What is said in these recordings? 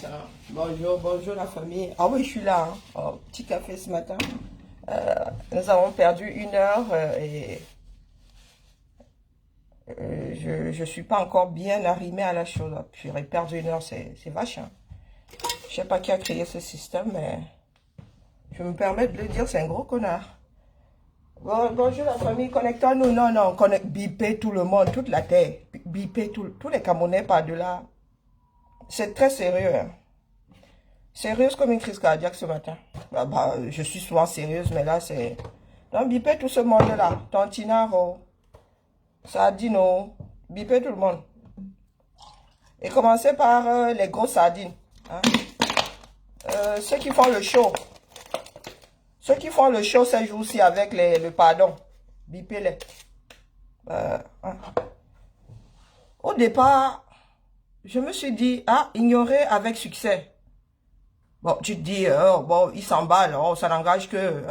Tiens, bonjour, bonjour la famille. Ah oui, je suis là. Hein. Oh, petit café ce matin. Nous avons perdu 1 heure et je suis pas encore bien arrimé à la chose. J'aurais perdu 1 heure, c'est vache. Hein. Je sais pas qui a créé ce système, mais je me permets de le dire, c'est un gros connard. Bon, bonjour la famille, connectons-nous. Non, non, bipez tout le monde, toute la terre. Bipez tous les Camerounais par-delà. C'est très sérieux. Hein. Sérieuse comme une crise cardiaque ce matin. Je suis souvent sérieuse, mais là, c'est... Donc, bipez tout ce monde-là. Tantinaro, Sardino, bipez tout le monde. Et commencez par les grosses sardines. Hein. Ceux qui font le show. Ceux qui font le show ces jours-ci avec le pardon. Bipez-les. Hein. Au départ, je me suis dit, ignorer avec succès. Bon, tu te dis, bon, il s'emballe, ça n'engage que...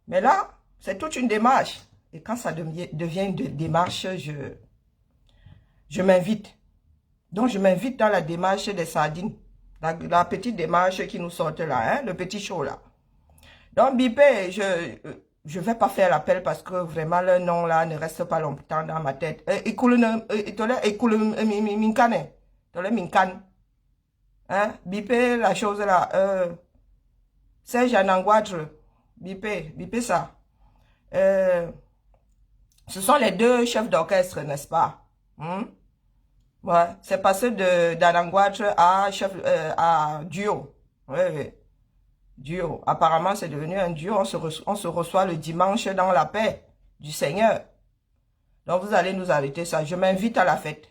Mais là, c'est toute une démarche. Et quand ça devient une démarche, je m'invite. Donc, je m'invite dans la démarche des sardines. La petite démarche qui nous sort là, hein, le petit show là. Donc, Bipé, je vais pas faire l'appel parce que vraiment, le nom là ne reste pas longtemps dans ma tête. Hein, bipez la chose là. Serge Anangouatre, bipez ça. Ce sont les deux chefs d'orchestre, n'est-ce pas? Ouais, c'est passé d'Anangouatre à duo. Oui. Duo. Apparemment, c'est devenu un duo. On se reçoit le dimanche dans la paix du Seigneur. Donc, vous allez nous arrêter ça. Je m'invite à la fête.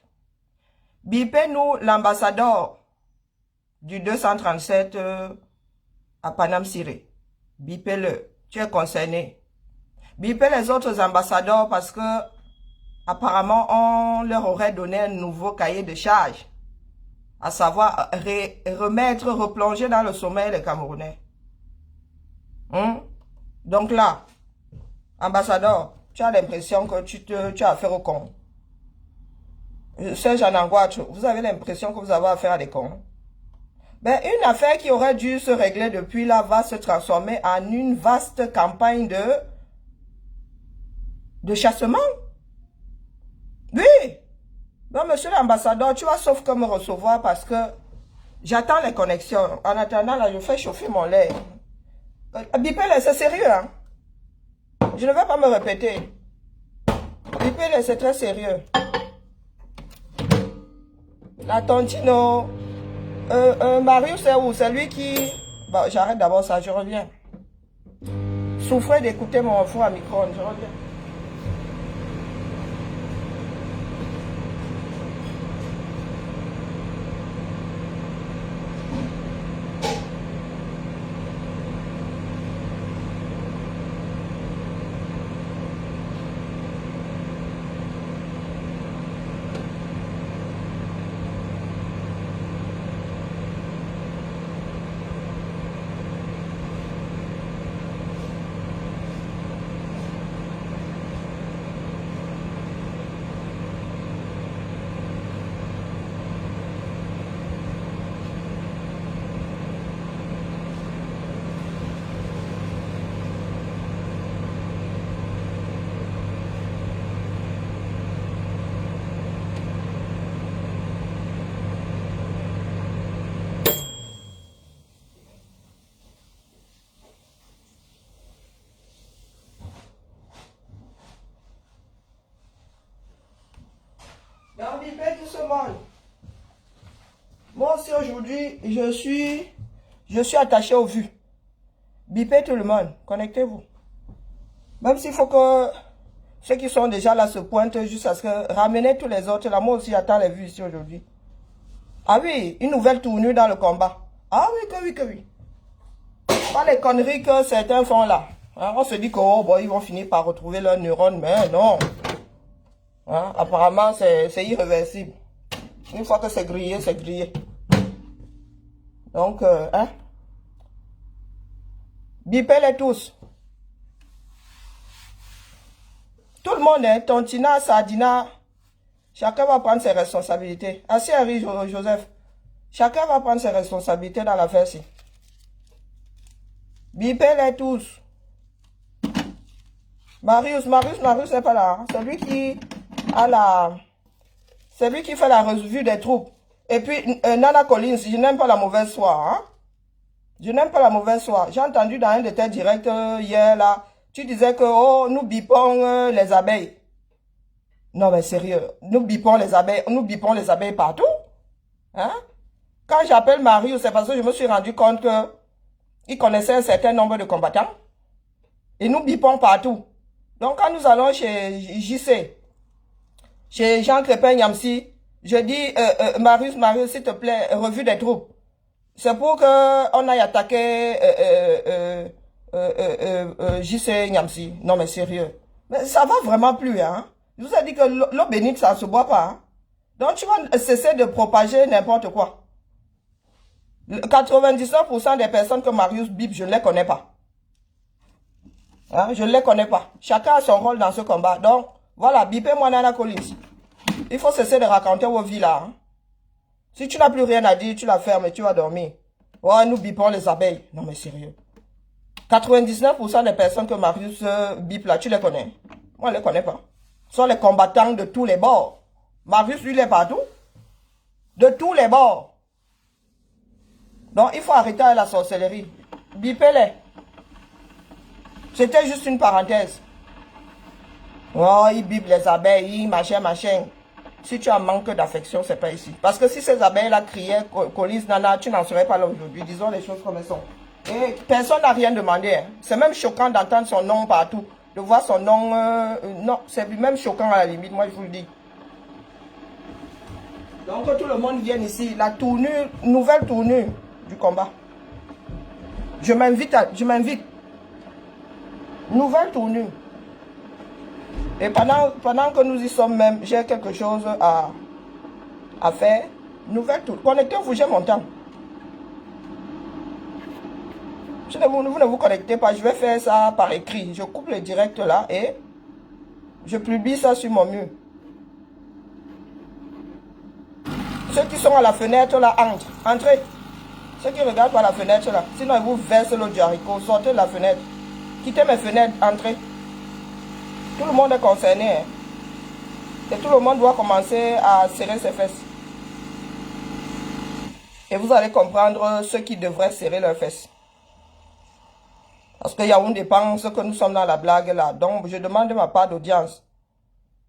Bipez-nous l'ambassadeur du 237 à Panam Siré. Bipez-le. Tu es concerné. Bipez les autres ambassadeurs parce que apparemment on leur aurait donné un nouveau cahier de charge. À savoir replonger dans le sommeil les Camerounais. Donc là, ambassadeur, tu as l'impression que tu as affaire au con. Serge Anangouatre, vous avez l'impression que vous avez affaire à des cons. Ben, une affaire qui aurait dû se régler depuis là va se transformer en une vaste campagne de chassement. Oui. Bon, monsieur l'ambassadeur, tu vas sauf que me recevoir parce que j'attends les connexions. En attendant, là, je fais chauffer mon lait. Bipez-les, c'est sérieux, hein. Je ne vais pas me répéter. Bipez-les, c'est très sérieux. La tontino... Marius, c'est où? C'est lui qui... Bon, j'arrête d'abord ça, je reviens. Souffrez d'écouter mon four à micro-ondes, je reviens. Donc, bipez tout ce monde. Moi aussi aujourd'hui, je suis attaché aux vues. Bipez tout le monde, connectez-vous. Même s'il faut que ceux qui sont déjà là se pointent juste à ce que ramenez tous les autres là. Moi aussi j'attends les vues ici aujourd'hui. Ah oui, une nouvelle tournure dans le combat. Ah oui, que oui. Pas les conneries que certains font là. Hein, on se dit que ils vont finir par retrouver leurs neurones, mais non. Hein, apparemment, c'est irréversible. Une fois que c'est grillé, c'est grillé. Donc, bipez-les tous. Tout le monde, hein, Tontina, Sardina, chacun va prendre ses responsabilités. Assez Henri Joseph. Chacun va prendre ses responsabilités dans l'affaire-ci. Bipez-les tous. Marius n'est pas là. C'est lui qui a la... C'est lui qui fait la revue des troupes. Et puis, Nana Collins, je n'aime pas la mauvaise foi. Hein? Je n'aime pas la mauvaise foi. J'ai entendu dans un de tes directs hier, là, tu disais que, oh, nous bipons les abeilles. Non, mais sérieux, nous bipons les abeilles partout. Hein? Quand j'appelle Marius, c'est parce que je me suis rendu compte qu'il connaissait un certain nombre de combattants. Et nous bipons partout. Donc, quand nous allons chez JC, chez Jean Crépin Niamsi, je dis, Marius, s'il te plaît, revue des troupes. C'est pour qu'on aille attaquer JC Niamsi. Non, mais sérieux. Mais ça va vraiment plus, hein. Je vous ai dit que l'eau bénite, ça ne se boit pas. Hein? Donc, tu vas cesser de propager n'importe quoi. 99% des personnes que Marius bip, je ne les connais pas. Hein? Je ne les connais pas. Chacun a son rôle dans ce combat. Donc, voilà, bipez-moi Nana Collins. Il faut cesser de raconter vos vies là. Hein? Si tu n'as plus rien à dire, tu la fermes et tu vas dormir. Oh, nous bipons les abeilles. Non, mais sérieux. 99% des personnes que Marius bip là, tu les connais? Moi, je ne les connais pas. Ce sont les combattants de tous les bords. Marius, lui, il est partout. De tous les bords. Donc, il faut arrêter la sorcellerie. Bipez-les. C'était juste une parenthèse. Oh, il bip les abeilles, machin. Si tu as manque d'affection, c'est pas ici. Parce que si ces abeilles-là criaient, Collins, Nana, tu n'en serais pas là aujourd'hui. Disons les choses comme elles sont. Et personne n'a rien demandé. Hein. C'est même choquant d'entendre son nom partout. De voir son nom. Non, c'est même choquant à la limite, moi je vous le dis. Donc que tout le monde vienne ici. La tournure, nouvelle tournure du combat. Je m'invite. Nouvelle tournure. Et pendant que nous y sommes même, j'ai quelque chose à faire. Nouvelle tournure. Connectez-vous, j'ai mon temps. Vous ne vous connectez pas, je vais faire ça par écrit. Je coupe le direct là et je publie ça sur mon mur. Ceux qui sont à la fenêtre là, entrez. Ceux qui regardent par la fenêtre là, sinon ils vous versent l'eau du haricot. Sortez de la fenêtre. Quittez mes fenêtres, entrez. Tout le monde est concerné. Hein. Et tout le monde doit commencer à serrer ses fesses. Et vous allez comprendre ceux qui devraient serrer leurs fesses. Parce que Yaoundé pense que nous sommes dans la blague là. Donc, je demande ma part d'audience.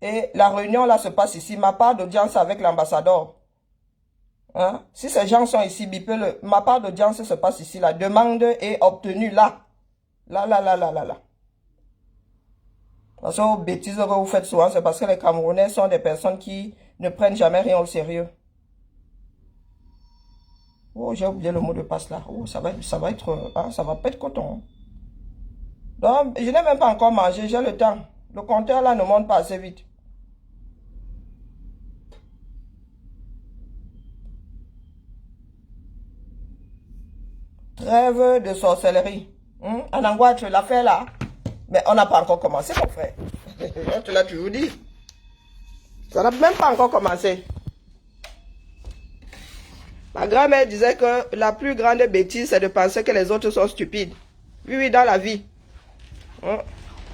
Et la réunion là se passe ici. Ma part d'audience avec l'ambassadeur. Hein? Si ces gens sont ici, bipez-le. Ma part d'audience se passe ici. La demande est obtenue là. Là. Parce que aux bêtises que vous faites souvent, c'est parce que les Camerounais sont des personnes qui ne prennent jamais rien au sérieux. Oh, j'ai oublié le mot de passe là. Oh, ça va pas être coton. Donc, je n'ai même pas encore mangé, j'ai le temps. Le compteur là ne monte pas assez vite. Trêve de sorcellerie. Anangouatre, l'affaire là. Mais on n'a pas encore commencé, mon frère. Je te l'ai toujours dit. Ça n'a même pas encore commencé. Ma grand-mère disait que la plus grande bêtise, c'est de penser que les autres sont stupides. Oui, dans la vie.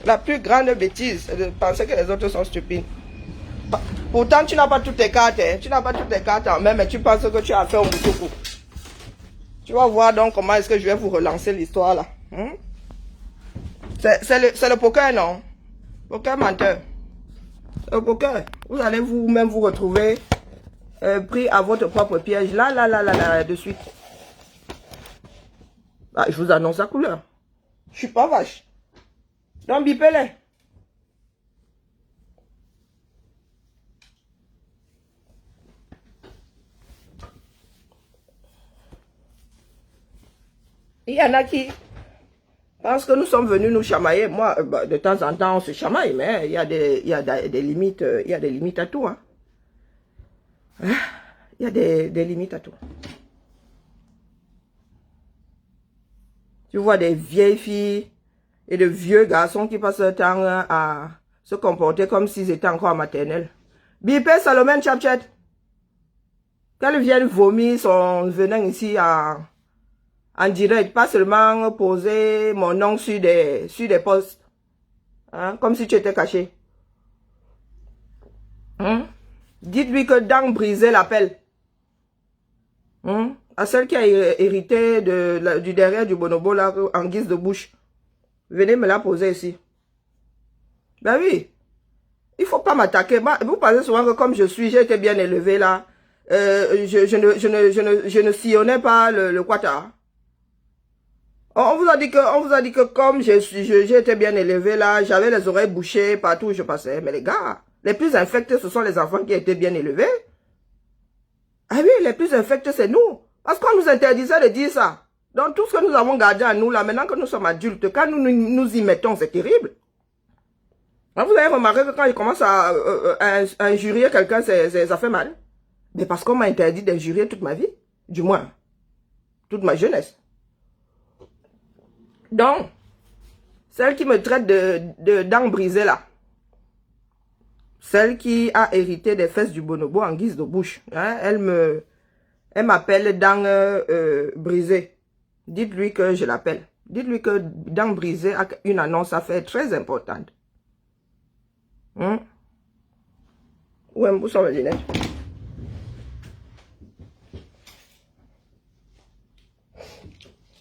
La plus grande bêtise, c'est de penser que les autres sont stupides. Pourtant, tu n'as pas toutes tes cartes. Hein. Tu n'as pas toutes tes cartes en main, mais tu penses que tu as fait un boutoukou. Tu vas voir donc comment est-ce que je vais vous relancer l'histoire là. C'est le poker, non? Poker menteur. Le poker. Vous allez vous-même vous retrouver pris à votre propre piège. Là, de suite. Ah, je vous annonce la couleur. Je suis pas vache. Donc, bipez-les. Il y en a qui pensent que nous sommes venus nous chamailler. Moi, de temps en temps, on se chamaille, mais il y a des limites, il y a des limites à tout. Hein. Il y a des limites à tout. Tu vois des vieilles filles et de vieux garçons qui passent leur temps à se comporter comme s'ils étaient encore en maternelle. Bipé, Salomène, Chapchet. Qu'elle vienne vomir son venin ici en direct, pas seulement poser mon nom sur des posts, hein, comme si tu étais caché. Hein? Dites-lui que Dang Brisé l'appelle. Hein? À celle qui a hérité du derrière du bonobo là, en guise de bouche. Venez me la poser ici. Ben oui. Il ne faut pas m'attaquer. Vous pensez souvent que comme je suis, j'ai été bien élevé là. Je ne sillonnais pas le quata. On vous a dit que comme j'ai été bien élevé là, j'avais les oreilles bouchées partout où je passais. Mais les gars, les plus infectés, ce sont les enfants qui étaient bien élevés. Ah oui, les plus infectés, c'est nous. Parce qu'on nous interdisait de dire ça. Donc tout ce que nous avons gardé à nous là, maintenant que nous sommes adultes, quand nous y mettons, c'est terrible. Vous avez remarqué que quand il commence à injurier quelqu'un, ça fait mal. Mais parce qu'on m'a interdit d'injurier toute ma vie. Du moins, toute ma jeunesse. Donc, celle qui me traite de dents brisées là, celle qui a hérité des fesses du bonobo en guise de bouche, hein, elle m'appelle dents brisées. Dites-lui que je l'appelle. Dites-lui que dents brisées a une annonce à faire très importante. Où sont mes lunettes?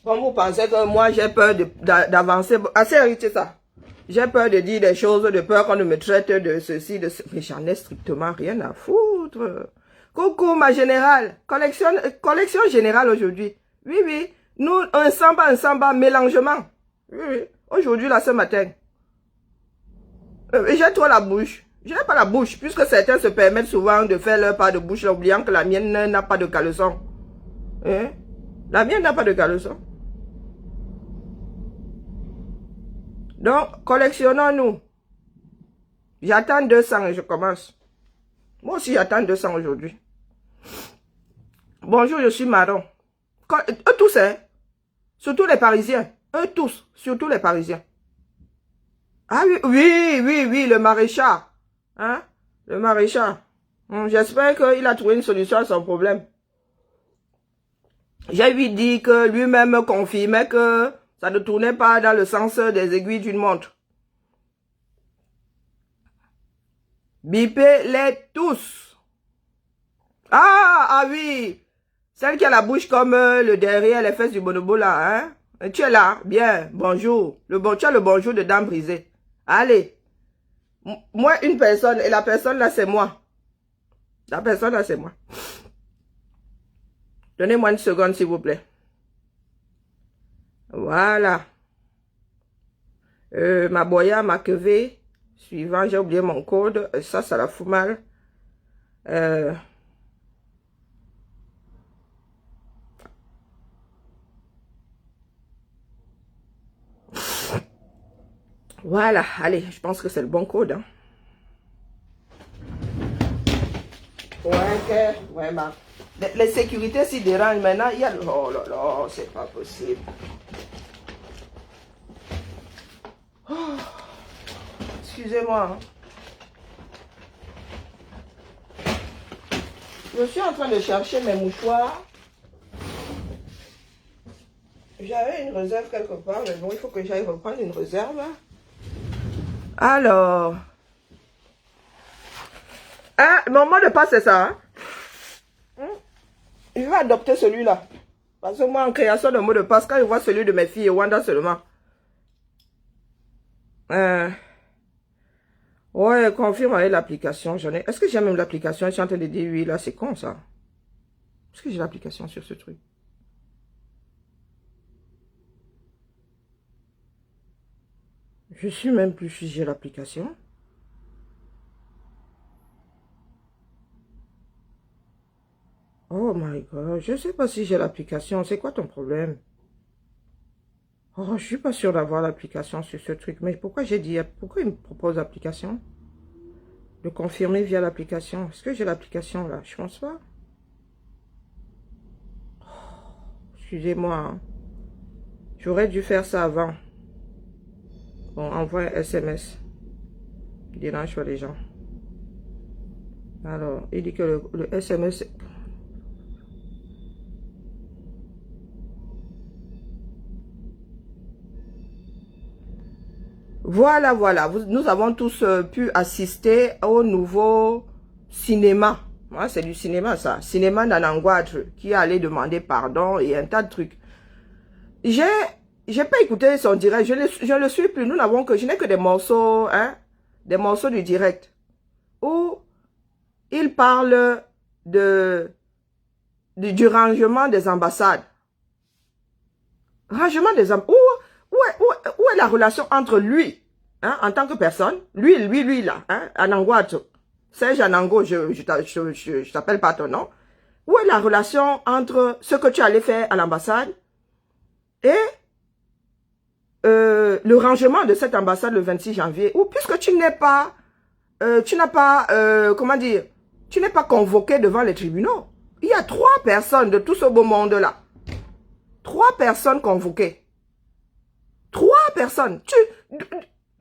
Comme vous pensez que moi j'ai peur d'avancer, assez hérité ça. J'ai peur de dire des choses, de peur qu'on ne me traite de ceci, de ce. Mais j'en ai strictement rien à foutre. Coucou ma générale, collection générale aujourd'hui. Oui, oui, nous, un samba, mélangement. Oui, oui, aujourd'hui là, ce matin. J'ai trop la bouche. Je n'ai pas la bouche, puisque certains se permettent souvent de faire leur part de bouche, oubliant que la mienne n'a pas de caleçon. Hein? La mienne n'a pas de caleçon. Donc, collectionnons-nous. J'attends 200 et je commence. Moi aussi, j'attends 200 aujourd'hui. Bonjour, je suis marron. Eux tous, hein? Surtout les Parisiens. Eux tous, surtout les Parisiens. Ah oui, oui, le maréchal. Hein? Le maréchal. J'espère qu'il a trouvé une solution à son problème. J'ai lui dit que lui-même confirmait que ça ne tournait pas dans le sens des aiguilles d'une montre. Bipez-les tous. Ah oui. Celle qui a la bouche comme le derrière, les fesses du bonobo là, hein? Tu es là, bien, bonjour. Tu as le bonjour de dents brisées. Allez. Moi, une personne, et la personne là, c'est moi. La personne là, c'est moi. Donnez-moi une seconde, s'il vous plaît. Voilà. Ma boya m'a quevé. Suivant, j'ai oublié mon code. Ça la fout mal. Voilà. Allez, je pense que c'est le bon code. Hein. Ouais, bah. Les sécurités s'y dérangent maintenant. Il y a... Oh là là, c'est pas possible. Oh. Excusez-moi. Hein. Je suis en train de chercher mes mouchoirs. J'avais une réserve quelque part, mais bon, il faut que j'aille reprendre une réserve. Alors... Ah, mon mot de passe, c'est ça. Hein? Je vais adopter celui-là. Parce que moi, en création de mot de passe, quand je vois celui de mes filles, Wanda seulement. Ouais, confirme avec l'application. Est-ce que j'ai même l'application? Je suis en train de dire oui, là, c'est con, ça. Est-ce que j'ai l'application sur ce truc? Je suis même plus si j'ai l'application. Oh my God, je sais pas si j'ai l'application. C'est quoi ton problème? Oh, je suis pas sûre d'avoir l'application sur ce truc. Mais pourquoi j'ai dit... Pourquoi il me propose l'application? De confirmer via l'application. Est-ce que j'ai l'application là? Je pense pas. Oh, excusez-moi. Hein. J'aurais dû faire ça avant. Bon, envoie un SMS. Il dérange pas les gens. Alors, il dit que le SMS... Voilà, voilà. Nous avons tous pu assister au nouveau cinéma. Hein, c'est du cinéma, ça. Cinéma Nanangouatre, qui est allé demander pardon et un tas de trucs. J'ai pas écouté son direct. Je le suis plus. Je n'ai que des morceaux, hein, des morceaux du direct où il parle du rangement des ambassades. Rangement des ambassades. Où est la relation entre lui, hein, en tant que personne, lui là, hein, Anangouatre, Serge Anango, je t'appelle pas ton nom. Où est la relation entre ce que tu allais faire à l'ambassade et le rangement de cette ambassade le 26 janvier, ou puisque tu n'as pas, comment dire, tu n'es pas convoqué devant les tribunaux. Il y a 3 personnes de tout ce beau monde-là. 3 personnes convoquées. 3 personnes.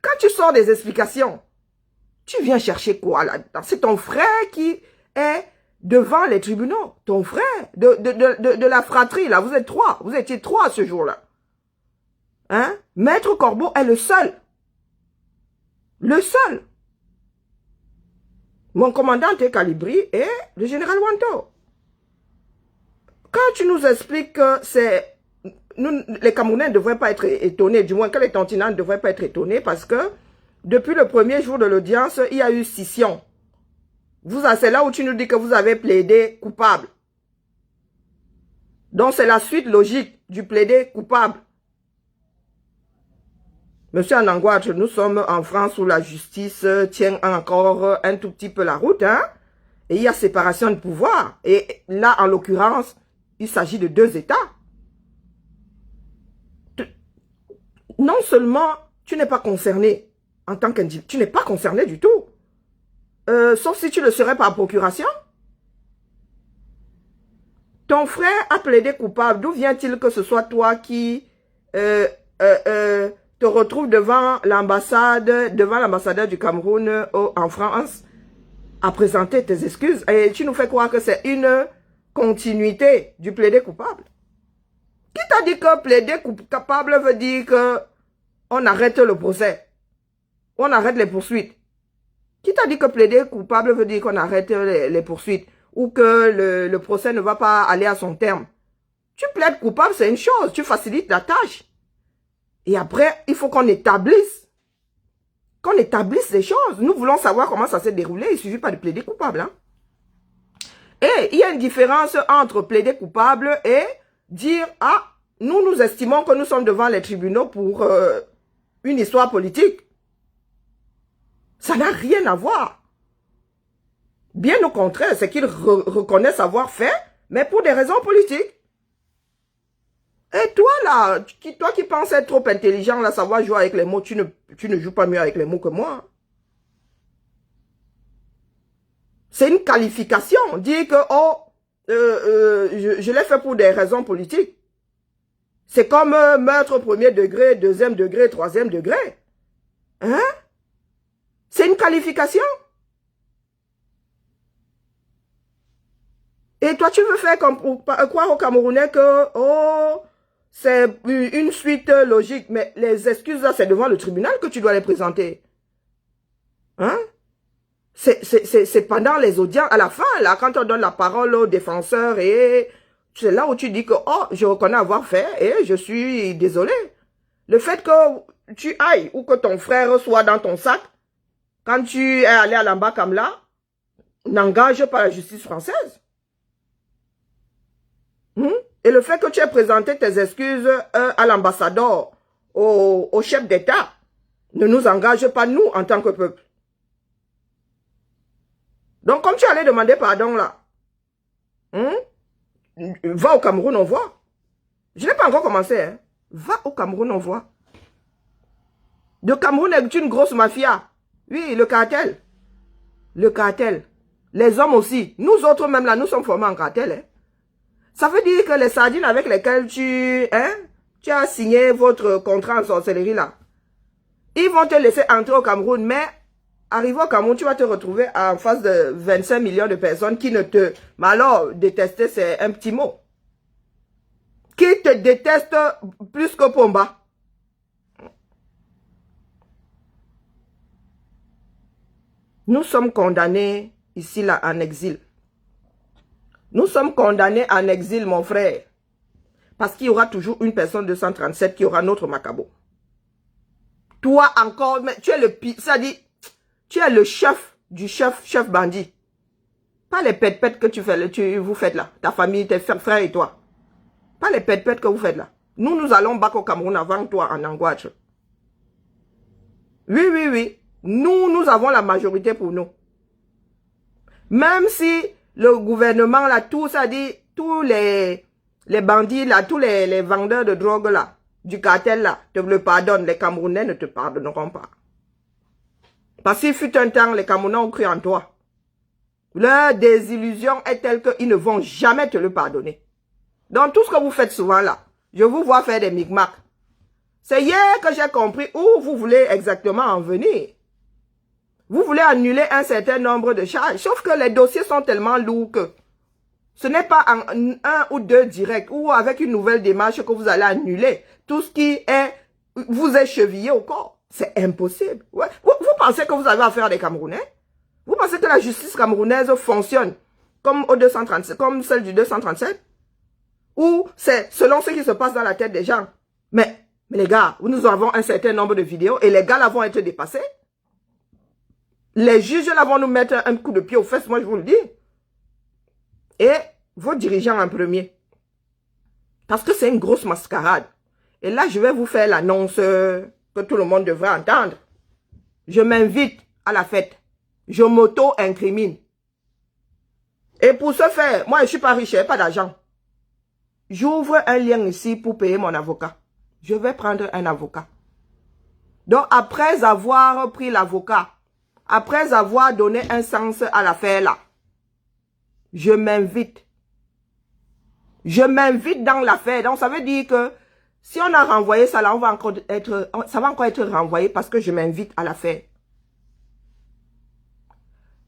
Quand tu sors des explications, tu viens chercher quoi là-dedans? C'est ton frère qui est devant les tribunaux. Ton frère de la fratrie, là. Vous êtes 3. Vous étiez 3 ce jour-là. Hein? Maître Corbeau est le seul. Le seul. Mon commandant est Calibri et le général Wanto. Quand tu nous expliques que c'est... Nous, les Camerounais ne devraient pas être étonnés, du moins que les Tontinans ne devraient pas être étonnés parce que depuis le premier jour de l'audience, il y a eu scission. C'est là où tu nous dis que vous avez plaidé coupable. Donc c'est la suite logique du plaidé coupable. Monsieur Anangouatre, nous sommes en France où la justice tient encore un tout petit peu la route, hein? Et il y a séparation de pouvoir. Et là, en l'occurrence, il s'agit de 2 États. Non seulement tu n'es pas concerné en tant qu'individu, tu n'es pas concerné du tout. Sauf si tu le serais par procuration. Ton frère a plaidé coupable. D'où vient-il que ce soit toi qui te retrouve devant l'ambassadeur du Cameroun en France à présenter tes excuses? Et tu nous fais croire que c'est une continuité du plaidé coupable. Qui t'a dit que plaider coupable veut dire que on arrête le procès? On arrête les poursuites? Qui t'a dit que plaider coupable veut dire qu'on arrête les poursuites? Ou que le procès ne va pas aller à son terme? Tu plaides coupable, c'est une chose. Tu facilites la tâche. Et après, il faut qu'on établisse les choses. Nous voulons savoir comment ça s'est déroulé. Il ne suffit pas de plaider coupable. Hein? Et il y a une différence entre plaider coupable et dire, ah, nous estimons que nous sommes devant les tribunaux pour une histoire politique. Ça n'a rien à voir. Bien au contraire, c'est qu'ils reconnaissent avoir fait, mais pour des raisons politiques. Et toi là, toi qui penses être trop intelligent, là, savoir jouer avec les mots, tu ne joues pas mieux avec les mots que moi. C'est une qualification. Dire que, oh, je l'ai fait pour des raisons politiques. C'est comme meurtre 1er degré, 2e degré, 3e degré. Hein? C'est une qualification. Et toi, tu veux faire croire aux Camerounais que, oh, c'est une suite logique. Mais les excuses, là, c'est devant le tribunal que tu dois les présenter. Hein? C'est pendant les audiences, à la fin, là, quand on donne la parole aux défenseurs et c'est là où tu dis que, oh, je reconnais avoir fait et je suis désolé. Le fait que tu ailles ou que ton frère soit dans ton sac, quand tu es allé à l'Ambacamla, n'engage pas la justice française. Et le fait que tu aies présenté tes excuses à l'ambassadeur, au chef d'État, ne nous engage pas, nous, en tant que peuple. Donc, comme tu allais demander pardon là, va au Cameroun, on voit. Je n'ai pas encore commencé. Hein. Va au Cameroun, on voit. Le Cameroun est une grosse mafia. Oui, le cartel. Le cartel. Les hommes aussi. Nous autres même là, nous sommes formés en cartel. Hein. Ça veut dire que les sardines avec lesquelles tu as signé votre contrat en sorcellerie là, ils vont te laisser entrer au Cameroun, mais arrivé au Cameroun, tu vas te retrouver en face de 25 millions de personnes qui ne te... Mais alors, détester, c'est un petit mot. Qui te déteste plus que Pomba. Nous sommes condamnés ici, là, en exil. Nous sommes condamnés en exil, mon frère. Parce qu'il y aura toujours une personne de 137 qui aura notre macabo. Toi encore, mais tu es le pire, ça dit, tu es le chef du chef bandit. Pas les pète-pète que vous faites là. Ta famille, tes frères et toi. Pas les pète-pète que vous faites là. Nous allons back au Cameroun avant toi en Angoisse. Oui, oui, oui. Nous avons la majorité pour nous. Même si le gouvernement là, tout ça dit, tous les bandits là, tous les vendeurs de drogue là, du cartel là, te le pardonnent, les Camerounais ne te pardonneront pas. Parce qu'il fut un temps, les Camerounais ont cru en toi. Leur désillusion est telle qu'ils ne vont jamais te le pardonner. Donc tout ce que vous faites souvent là, je vous vois faire des micmacs. C'est hier que j'ai compris où vous voulez exactement en venir. Vous voulez annuler un certain nombre de charges, sauf que les dossiers sont tellement lourds que ce n'est pas en un ou deux directs ou avec une nouvelle démarche que vous allez annuler tout ce qui vous est chevillé au corps. C'est impossible. Ouais. Vous pensez que vous avez affaire à des Camerounais? Vous pensez que la justice camerounaise fonctionne comme au 237, comme celle du 237? Ou c'est selon ce qui se passe dans la tête des gens? Mais les gars, nous avons un certain nombre de vidéos et les gars là vont être dépassés. Les juges là vont nous mettre un coup de pied aux fesses, moi je vous le dis. Et vos dirigeants en premier. Parce que c'est une grosse mascarade. Et là, je vais vous faire l'annonce que tout le monde devrait entendre. Je m'invite à la fête. Je m'auto-incrimine. Et pour ce faire, moi je ne suis pas riche, je n'ai pas d'argent. J'ouvre un lien ici pour payer mon avocat. Je vais prendre un avocat. Donc après avoir pris l'avocat, après avoir donné un sens à l'affaire là, je m'invite. Je m'invite dans l'affaire. Donc ça veut dire que si on a renvoyé ça là, ça va encore être renvoyé parce que je m'invite à l'affaire.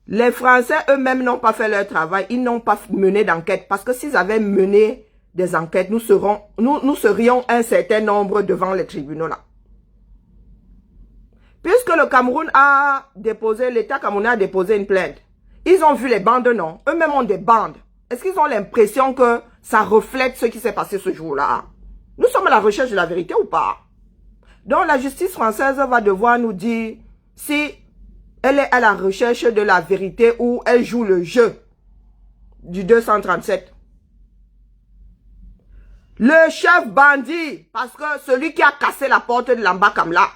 Les Français eux-mêmes n'ont pas fait leur travail. Ils n'ont pas mené d'enquête. Parce que s'ils avaient mené des enquêtes, nous serions un certain nombre devant les tribunaux là. Puisque le Cameroun a déposé, l'État camerounais a déposé une plainte. Ils ont vu les bandes, non? Eux-mêmes ont des bandes. Est-ce qu'ils ont l'impression que ça reflète ce qui s'est passé ce jour-là? Nous sommes à la recherche de la vérité ou pas? Donc la justice française va devoir nous dire si elle est à la recherche de la vérité ou elle joue le jeu du 237. Le chef bandit, parce que celui qui a cassé la porte de l'Ambakam là,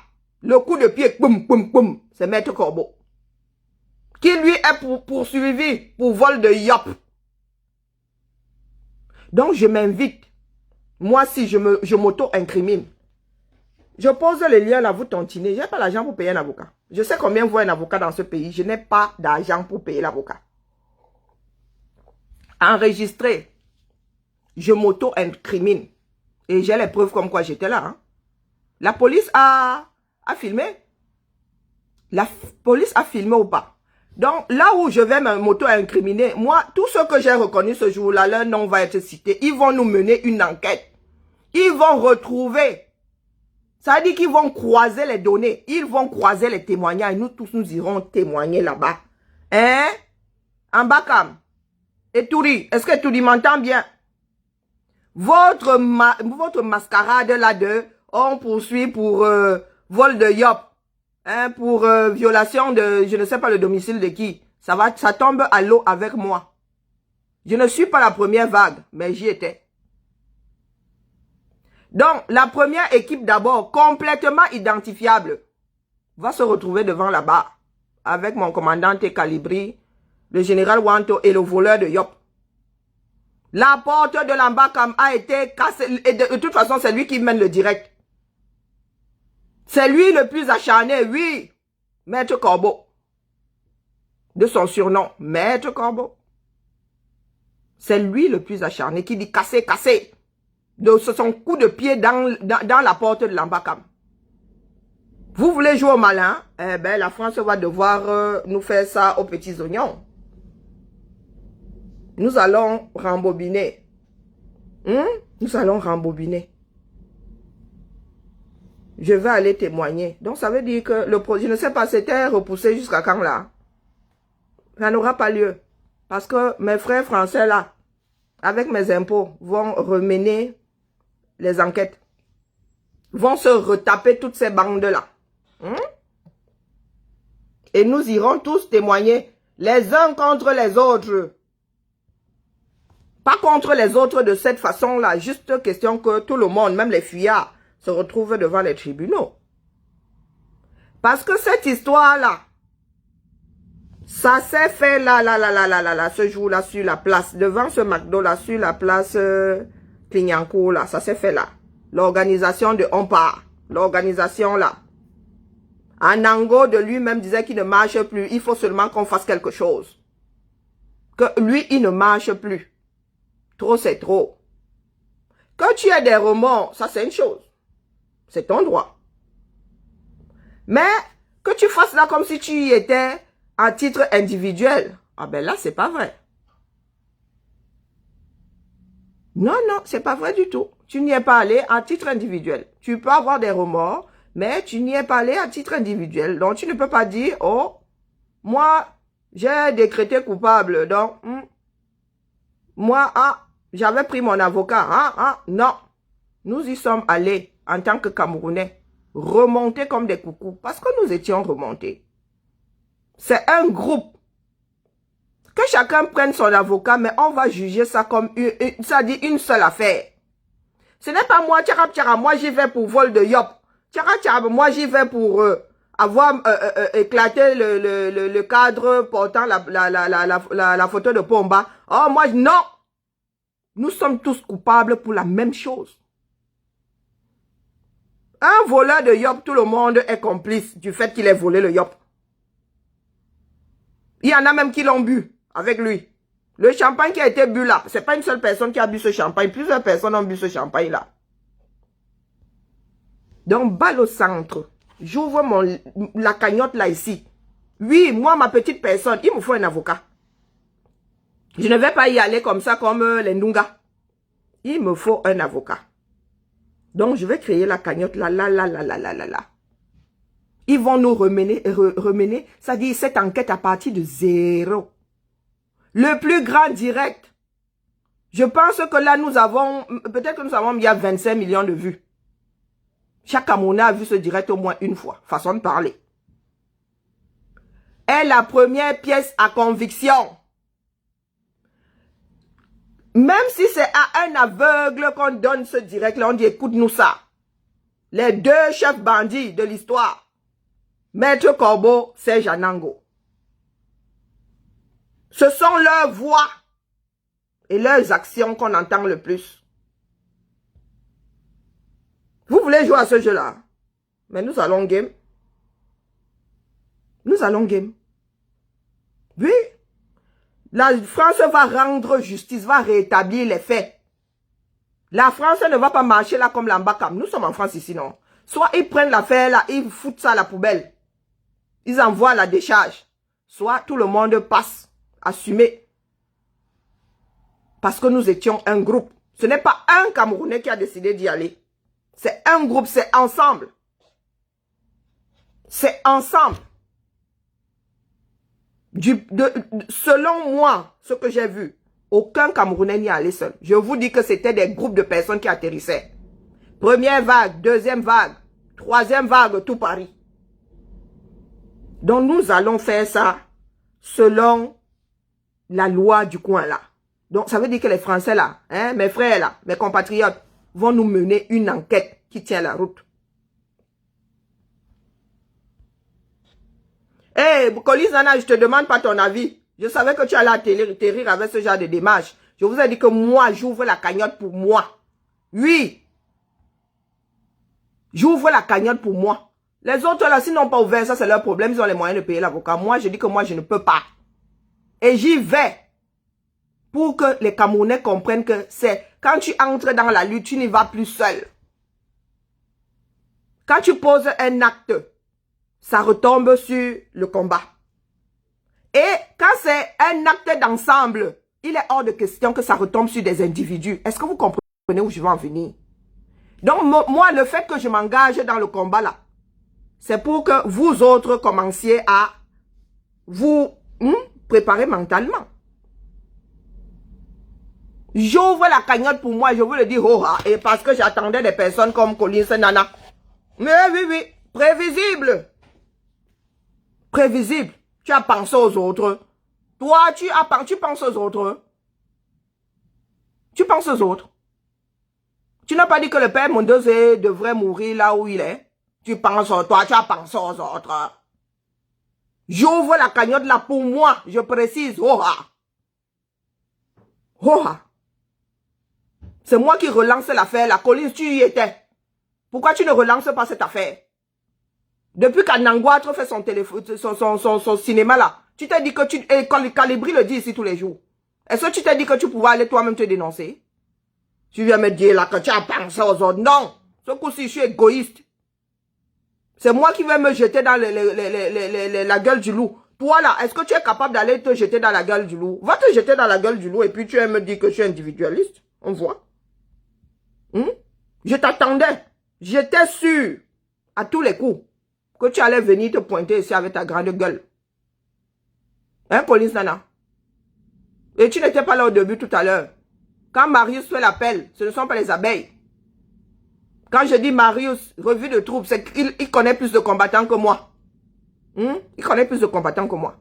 le coup de pied, boum, boum, boum, c'est Maître Corbeau. Qui lui est poursuivi pour vol de yop. Donc je m'invite. Moi si je m'auto-incrimine. Je pose le lien là, vous tontiner. Je n'ai pas l'argent pour payer un avocat. Je sais combien vaut un avocat dans ce pays. Je n'ai pas d'argent pour payer l'avocat. Enregistré. Je m'auto-incrimine. Et j'ai les preuves comme quoi j'étais là. Hein. La police a filmé. La police a filmé ou pas? Donc, là où je vais m'auto-incriminer, moi, tout ce que j'ai reconnu ce jour-là, leur nom va être cité. Ils vont nous mener une enquête. Ils vont retrouver. Ça veut dire qu'ils vont croiser les données. Ils vont croiser les témoignages. Nous tous, nous irons témoigner là-bas. Hein? Ambakam. Et Touri. Est-ce que Touri m'entend bien? Votre mascarade là-de, on poursuit pour vol de yop. Hein, pour violation de, je ne sais pas le domicile de qui. Ça tombe à l'eau avec moi. Je ne suis pas la première vague, mais j'y étais. Donc, la première équipe d'abord, complètement identifiable, va se retrouver devant la barre avec mon commandant T. Calibri, le général Wanto et le voleur de Yop. La porte de l'Ambakam a été cassée. Et de toute façon, c'est lui qui mène le direct. C'est lui le plus acharné, oui. Maître Corbeau. De son surnom, Maître Corbeau. C'est lui le plus acharné qui dit casser, casser. De son coup de pied dans la porte de l'Ambakam. Vous voulez jouer au malin? Eh ben, la France va devoir nous faire ça aux petits oignons. Nous allons rembobiner. Nous allons rembobiner. Je vais aller témoigner. Donc, ça veut dire que le projet, je ne sais pas, c'était repoussé jusqu'à quand là? Ça n'aura pas lieu. Parce que mes frères français, là, avec mes impôts, vont remener les enquêtes. Vont se retaper toutes ces bandes-là. Et nous irons tous témoigner les uns contre les autres. Pas contre les autres de cette façon-là. Juste question que tout le monde, même les fuyards, se retrouvent devant les tribunaux. Parce que cette histoire-là, ça s'est fait là, ce jour-là, sur la place, devant ce McDo-là, sur la place Clignancourt, là, ça s'est fait là. L'organisation de On Part, l'organisation là. Anango de lui-même disait qu'il ne marche plus, il faut seulement qu'on fasse quelque chose. Que lui, il ne marche plus. Trop, c'est trop. Que tu aies des remords, ça c'est une chose. C'est ton droit. Mais que tu fasses là comme si tu y étais à titre individuel, ah ben là, c'est pas vrai. Non, non, c'est pas vrai du tout. Tu n'y es pas allé à titre individuel. Tu peux avoir des remords, mais tu n'y es pas allé à titre individuel. Donc, tu ne peux pas dire, oh, moi, j'ai décrété coupable. Donc, moi, j'avais pris mon avocat. Non. Nous y sommes allés en tant que Camerounais, remontés comme des coucous, parce que nous étions remontés. C'est un groupe. Que chacun prenne son avocat, mais on va juger ça comme une seule affaire. Ce n'est pas moi, moi j'y vais pour vol de yop. Moi j'y vais pour avoir éclaté le cadre portant la photo de Pomba. Oh, moi, non. Nous sommes tous coupables pour la même chose. Un voleur de yop, tout le monde est complice du fait qu'il ait volé le yop. Il y en a même qui l'ont bu avec lui. Le champagne qui a été bu là, c'est pas une seule personne qui a bu ce champagne. Plusieurs personnes ont bu ce champagne là. Donc, balle au centre. J'ouvre la cagnotte là ici. Oui, moi, ma petite personne, il me faut un avocat. Je ne vais pas y aller comme ça, comme les Ndunga. Il me faut un avocat. Donc, je vais créer la cagnotte là. Ils vont nous remener, c'est-à-dire cette enquête à partir de zéro. Le plus grand direct. Je pense que là, nous avons, peut-être que nous avons, il y a 25 millions de vues. Chaque Camerounais a vu ce direct au moins une fois. Façon de parler. Est la première pièce à conviction. Même si c'est à un aveugle qu'on donne ce direct-là, on dit écoute-nous ça. Les deux chefs bandits de l'histoire. Maître Corbeau, Serge Anango. Ce sont leurs voix et leurs actions qu'on entend le plus. Vous voulez jouer à ce jeu-là? Mais nous allons game. Nous allons game. Oui. La France va rendre justice, va rétablir les faits. La France ne va pas marcher là comme l'Ambakam. Nous sommes en France ici, non? Soit ils prennent l'affaire là, ils foutent ça à la poubelle. Ils envoient la décharge. Soit tout le monde passe, assumé. Parce que nous étions un groupe. Ce n'est pas un Camerounais qui a décidé d'y aller. C'est un groupe, c'est ensemble. C'est ensemble. Selon moi, ce que j'ai vu, aucun Camerounais n'y est allé seul. Je vous dis que c'était des groupes de personnes qui atterrissaient. Première vague, deuxième vague, troisième vague, tout Paris. Donc nous allons faire ça selon la loi du coin là. Donc ça veut dire que les Français là, hein, mes frères là, mes compatriotes, vont nous mener une enquête qui tient la route. Hey, Colis Nana, je te demande pas ton avis. Je savais que tu allais atterrir avec ce genre de démarche. Je vous ai dit que moi, j'ouvre la cagnotte pour moi. Oui. J'ouvre la cagnotte pour moi. Les autres là, s'ils n'ont pas ouvert, ça c'est leur problème. Ils ont les moyens de payer l'avocat. Moi, je dis que moi, je ne peux pas. Et j'y vais. Pour que les Camerounais comprennent que c'est quand tu entres dans la lutte, tu n'y vas plus seul. Quand tu poses un acte, ça retombe sur le combat. Et quand c'est un acte d'ensemble, il est hors de question que ça retombe sur des individus. Est-ce que vous comprenez où je veux en venir? Donc, moi, le fait que je m'engage dans le combat là, c'est pour que vous autres commenciez à vous préparé mentalement. J'ouvre la cagnotte pour moi, je vous le dis, oh, et parce que j'attendais des personnes comme Collins Nana. Mais oui, prévisible. Prévisible. Tu as pensé aux autres. Toi, tu penses aux autres. Tu penses aux autres. Tu n'as pas dit que le père Mondose devrait mourir là où il est. Tu penses aux toi, tu as pensé aux autres. J'ouvre la cagnotte là pour moi, je précise. Oh, c'est moi qui relance l'affaire. La Collins, tu y étais. Pourquoi tu ne relances pas cette affaire? Depuis qu'Anangouatre fait son téléphone, son cinéma là, tu t'es dit que tu... Et Calibri le dit ici tous les jours. Est-ce que tu t'es dit que tu pouvais aller toi-même te dénoncer? Tu viens me dire là que tu as pensé aux autres. Non. Ce coup-ci, je suis égoïste. C'est moi qui vais me jeter dans la gueule du loup. Toi là, est-ce que tu es capable d'aller te jeter dans la gueule du loup? Va te jeter dans la gueule du loup et puis tu vas me dire que je suis individualiste. On voit. Je t'attendais. J'étais sûr, à tous les coups, que tu allais venir te pointer ici avec ta grande gueule. Hein, Collins Nana? Et tu n'étais pas là au début tout à l'heure. Quand Marius fait l'appel, ce ne sont pas les abeilles. Quand je dis Marius, revue de troupe, c'est qu'il connaît plus de combattants que moi. Il connaît plus de combattants que moi.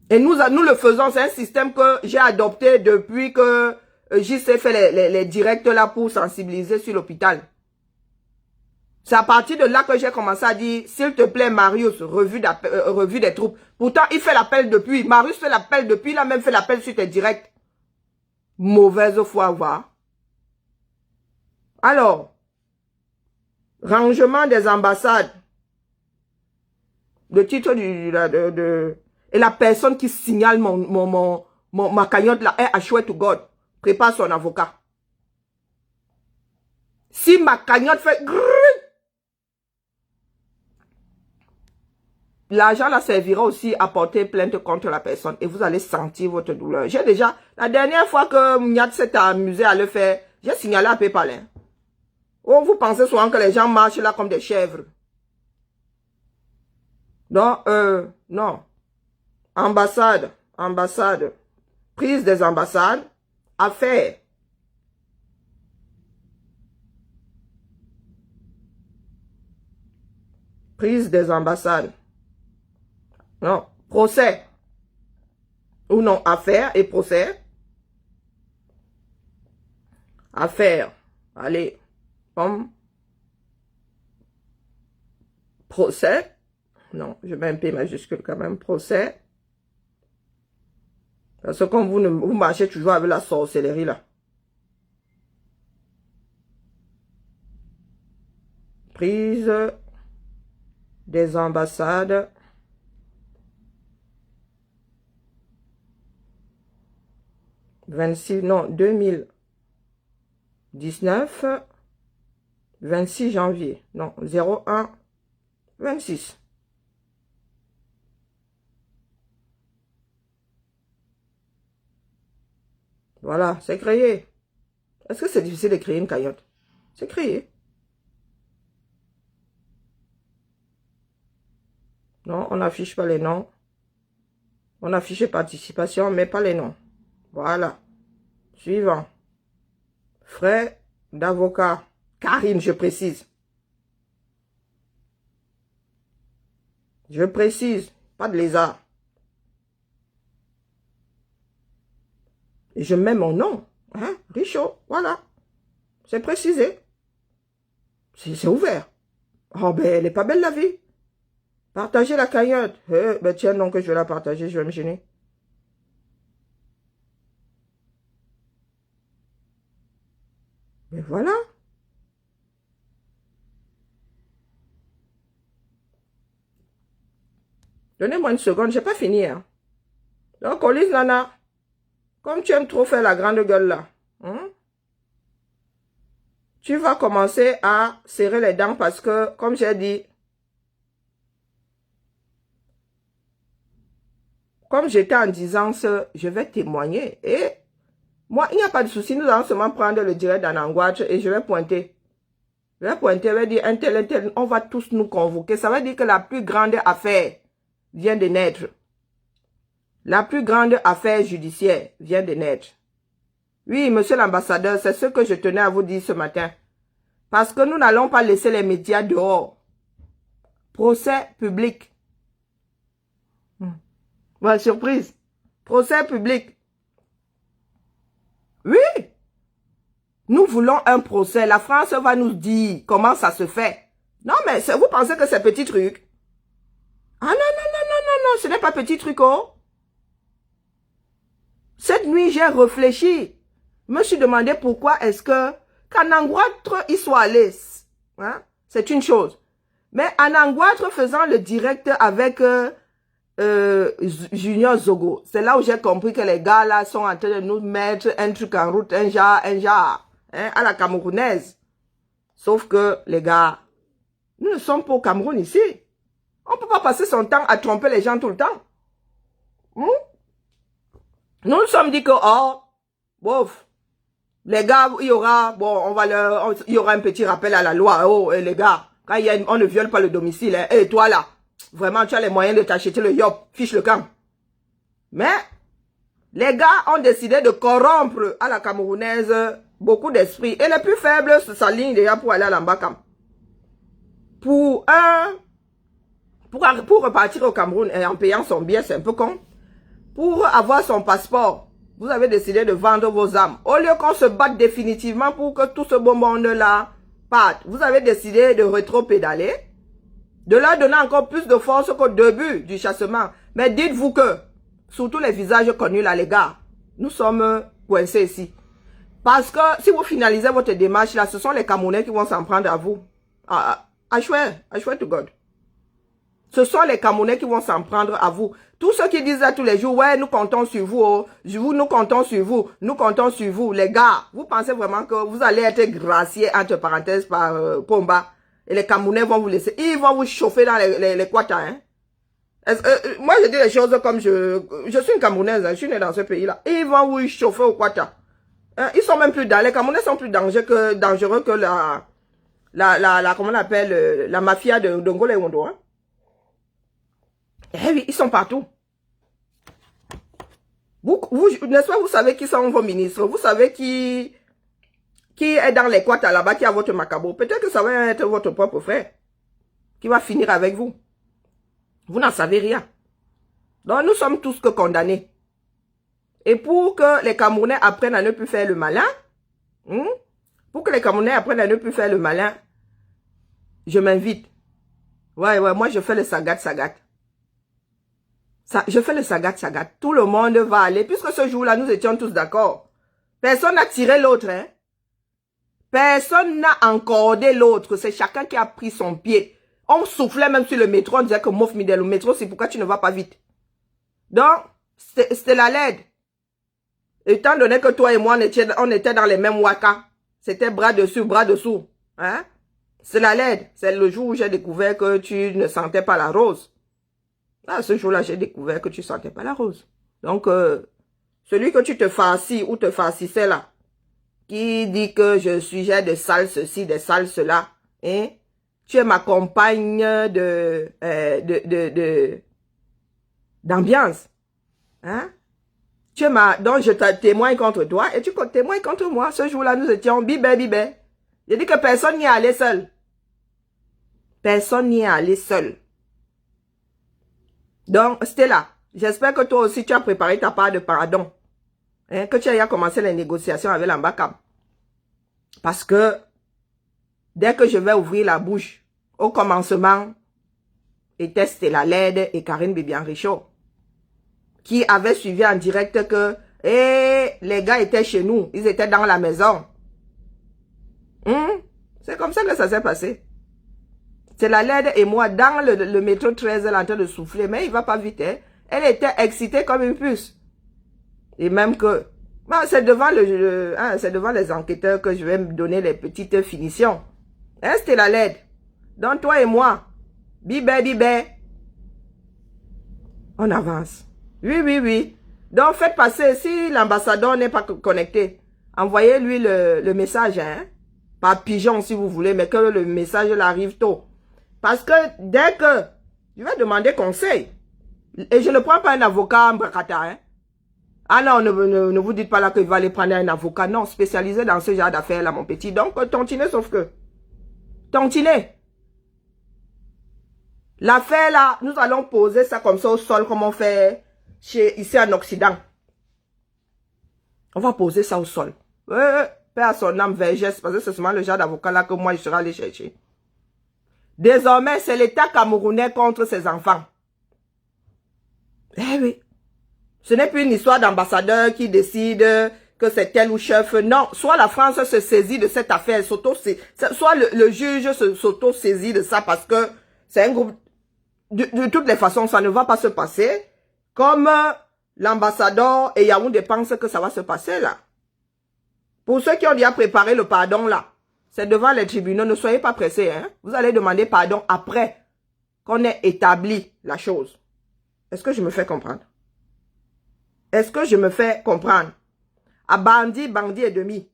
Et nous le faisons, c'est un système que j'ai adopté depuis que JC fait les directs là pour sensibiliser sur l'hôpital. C'est à partir de là que j'ai commencé à dire, s'il te plaît Marius, revue des troupes. Pourtant, il fait l'appel depuis. Marius fait l'appel depuis, il a même fait l'appel sur tes directs. Mauvaise foi, va. Alors, rangement des ambassades. Le titre et la personne qui signale ma cagnotte là est à Chouette to God. Prépare son avocat. Si ma cagnotte fait... L'argent là servira aussi à porter plainte contre la personne et vous allez sentir votre douleur. J'ai déjà, la dernière fois que Miat s'est amusé à le faire, j'ai signalé à Pépalin. Oh, vous pensez souvent que les gens marchent là comme des chèvres. Non, non. Ambassade. Prise des ambassades. Affaires. Prise des ambassades. Non, procès. Ou non, affaires et procès. Affaires. Allez. Procès. Non, je mets un P majuscule quand même. Procès. Parce que comme vous marchez toujours avec la sorcellerie là. Prise des ambassades. Non, 2019, 26 janvier. Non, 01, 26. Voilà, c'est créé. Est-ce que c'est difficile de créer une cagnotte? C'est créé. Non, on n'affiche pas les noms. On affiche participation, mais pas les noms. Voilà. Suivant. Frais d'avocat. Karine, je précise. Je précise. Pas de lézard. Et je mets mon nom. Hein? Richaud. Voilà. C'est précisé. C'est ouvert. Oh, ben, elle n'est pas belle la vie. Partagez la cagnotte. Ben, tiens, donc, je vais la partager. Je vais me gêner. Mais voilà. Donnez-moi une seconde, j'ai pas fini. Hein. Donc, Collins Nana, comme tu aimes trop faire la grande gueule là, tu vas commencer à serrer les dents parce que, comme j'ai dit, comme j'étais en disant ce, je vais témoigner. Et moi, il n'y a pas de souci, nous allons seulement prendre le direct d'Anangouatre et je vais pointer. Je vais dire, un tel, on va tous nous convoquer. Ça veut dire que la plus grande affaire vient de naître. La plus grande affaire judiciaire vient de naître. Oui, monsieur l'ambassadeur, c'est ce que je tenais à vous dire ce matin. Parce que nous n'allons pas laisser les médias dehors. Procès public. Voilà, surprise. Procès public. Oui. Nous voulons un procès. La France va nous dire comment ça se fait. Non, mais vous pensez que c'est petit truc? Ah non, non, non, non, non, non, ce n'est pas petit truc, oh. Cette nuit, j'ai réfléchi. Je me suis demandé pourquoi est-ce que Kanangouatre, il soit allé. Hein? C'est une chose. Mais Anangouatre faisant le direct avec Junior Zogo, c'est là où j'ai compris que les gars là sont en train de nous mettre un truc en route, un genre, hein, à la camerounaise. Sauf que, les gars, nous ne sommes pas au Cameroun ici. On ne peut pas passer son temps à tromper les gens tout le temps. Nous nous sommes dit que, oh, bof, les gars, il y aura, bon, il y aura un petit rappel à la loi. Oh, les gars, quand on ne viole pas le domicile, hein, et toi là, vraiment, tu as les moyens de t'acheter le yop, fiche le camp. Mais, les gars ont décidé de corrompre à la camerounaise beaucoup d'esprits. Et les plus faibles s'alignent déjà pour aller à l'ambacam. Pour repartir au Cameroun et en payant son billet, c'est un peu con. Pour avoir son passeport, vous avez décidé de vendre vos âmes. Au lieu qu'on se batte définitivement pour que tout ce beau monde-là parte, vous avez décidé de rétro-pédaler, de leur donner encore plus de force qu'au début du chassement. Mais dites-vous que, surtout les visages connus là, les gars, nous sommes coincés ici. Parce que si vous finalisez votre démarche là, ce sont les Camerounais qui vont s'en prendre à vous. I swear to God. Ce sont les Camerounais qui vont s'en prendre à vous. Tous ceux qui disent ça tous les jours, ouais, nous comptons sur vous, oh, nous comptons sur vous, nous comptons sur vous. Les gars, vous pensez vraiment que vous allez être graciés, entre parenthèses, par Pomba, et les Camerounais vont vous laisser. Ils vont vous chauffer dans les quatas, hein. Moi, je dis les choses comme je suis une Camerounaise, hein, je suis née dans ce pays-là. Ils vont vous chauffer au quata. Hein, ils sont même plus dans, les Camerounais sont plus dangereux que comment on appelle, la mafia de Ngolo et Wondo, hein. Eh oui, ils sont partout. N'est-ce pas, vous savez qui sont vos ministres, vous savez qui est dans les quatas là-bas, qui a votre macabo. Peut-être que ça va être votre propre frère qui va finir avec vous. Vous n'en savez rien. Donc, nous sommes tous que condamnés. Et pour que les Camerounais apprennent à ne plus faire le malin, pour que les Camerounais apprennent à ne plus faire le malin, je m'invite. Ouais, moi je fais le sagat. Je fais le sagat. Tout le monde va aller. Puisque ce jour-là, nous étions tous d'accord. Personne n'a tiré l'autre, hein. Personne n'a encordé l'autre. C'est chacun qui a pris son pied. On soufflait même sur le métro. On disait que Mouf Midel, le métro, c'est pourquoi tu ne vas pas vite. Donc, c'était la LED. Étant donné que toi et moi, on était dans les mêmes wakas. C'était bras dessus, bras dessous. Hein? C'est la LED. C'est le jour où j'ai découvert que tu ne sentais pas la rose. Ah, ce jour-là, j'ai découvert que tu ne sentais pas la rose. Donc, celui que tu te farcis ou te farcissais là, qui dit que je suis j'ai des salles ceci, des salles cela, hein? Tu es ma compagne d'ambiance. Hein? Donc je témoigne contre toi et tu témoignes contre moi. Ce jour-là, nous étions bibé. J'ai dit que personne n'y est allé seul. Personne n'y est allé seul. Donc, Stella, j'espère que toi aussi, tu as préparé ta part de pardon. Hein, que tu aies commencé les négociations avec l'ambacam. Parce que, dès que je vais ouvrir la bouche, au commencement, était Stella LED et Karine Bibian Richaud, qui avaient suivi en direct que, les gars étaient chez nous, ils étaient dans la maison. C'est comme ça que ça s'est passé. C'est la LED et moi dans le métro 13, elle est en train de souffler, mais il va pas vite, hein. Elle était excitée comme une puce. Et même que, c'est devant c'est devant les enquêteurs que je vais me donner les petites finitions. Hein, c'était la LED. Donc toi et moi, bibé, on avance. Oui. Donc faites passer, si l'ambassadeur n'est pas connecté, envoyez-lui le message, hein, par pigeon si vous voulez, mais que le message arrive tôt. Parce que dès que je vais demander conseil, Et je ne prends pas un avocat Mbrakata, hein. Ah non, ne vous dites pas là qu'il va aller prendre un avocat. Non, spécialisé dans ce genre d'affaires là, mon petit. Donc, tontinez, sauf que. Tontinez. L'affaire là, nous allons poser ça comme ça au sol, comme on fait ici en Occident. On va poser ça au sol. Père à son âme, vergesse, parce que c'est seulement le genre d'avocat là que moi je serai allé chercher. Désormais, c'est l'État camerounais contre ses enfants. Eh oui. Ce n'est plus une histoire d'ambassadeur qui décide que c'est tel ou chef. Non, soit la France se saisit de cette affaire, soit le juge s'auto-saisit de ça parce que c'est un groupe. De toutes les façons, ça ne va pas se passer comme l'ambassadeur et Yaoundé pense que ça va se passer là. Pour ceux qui ont déjà préparé le pardon là, c'est devant les tribunaux, ne soyez pas pressés. Hein? Vous allez demander pardon après qu'on ait établi la chose. Est-ce que je me fais comprendre? Est-ce que je me fais comprendre? À bandit et demi.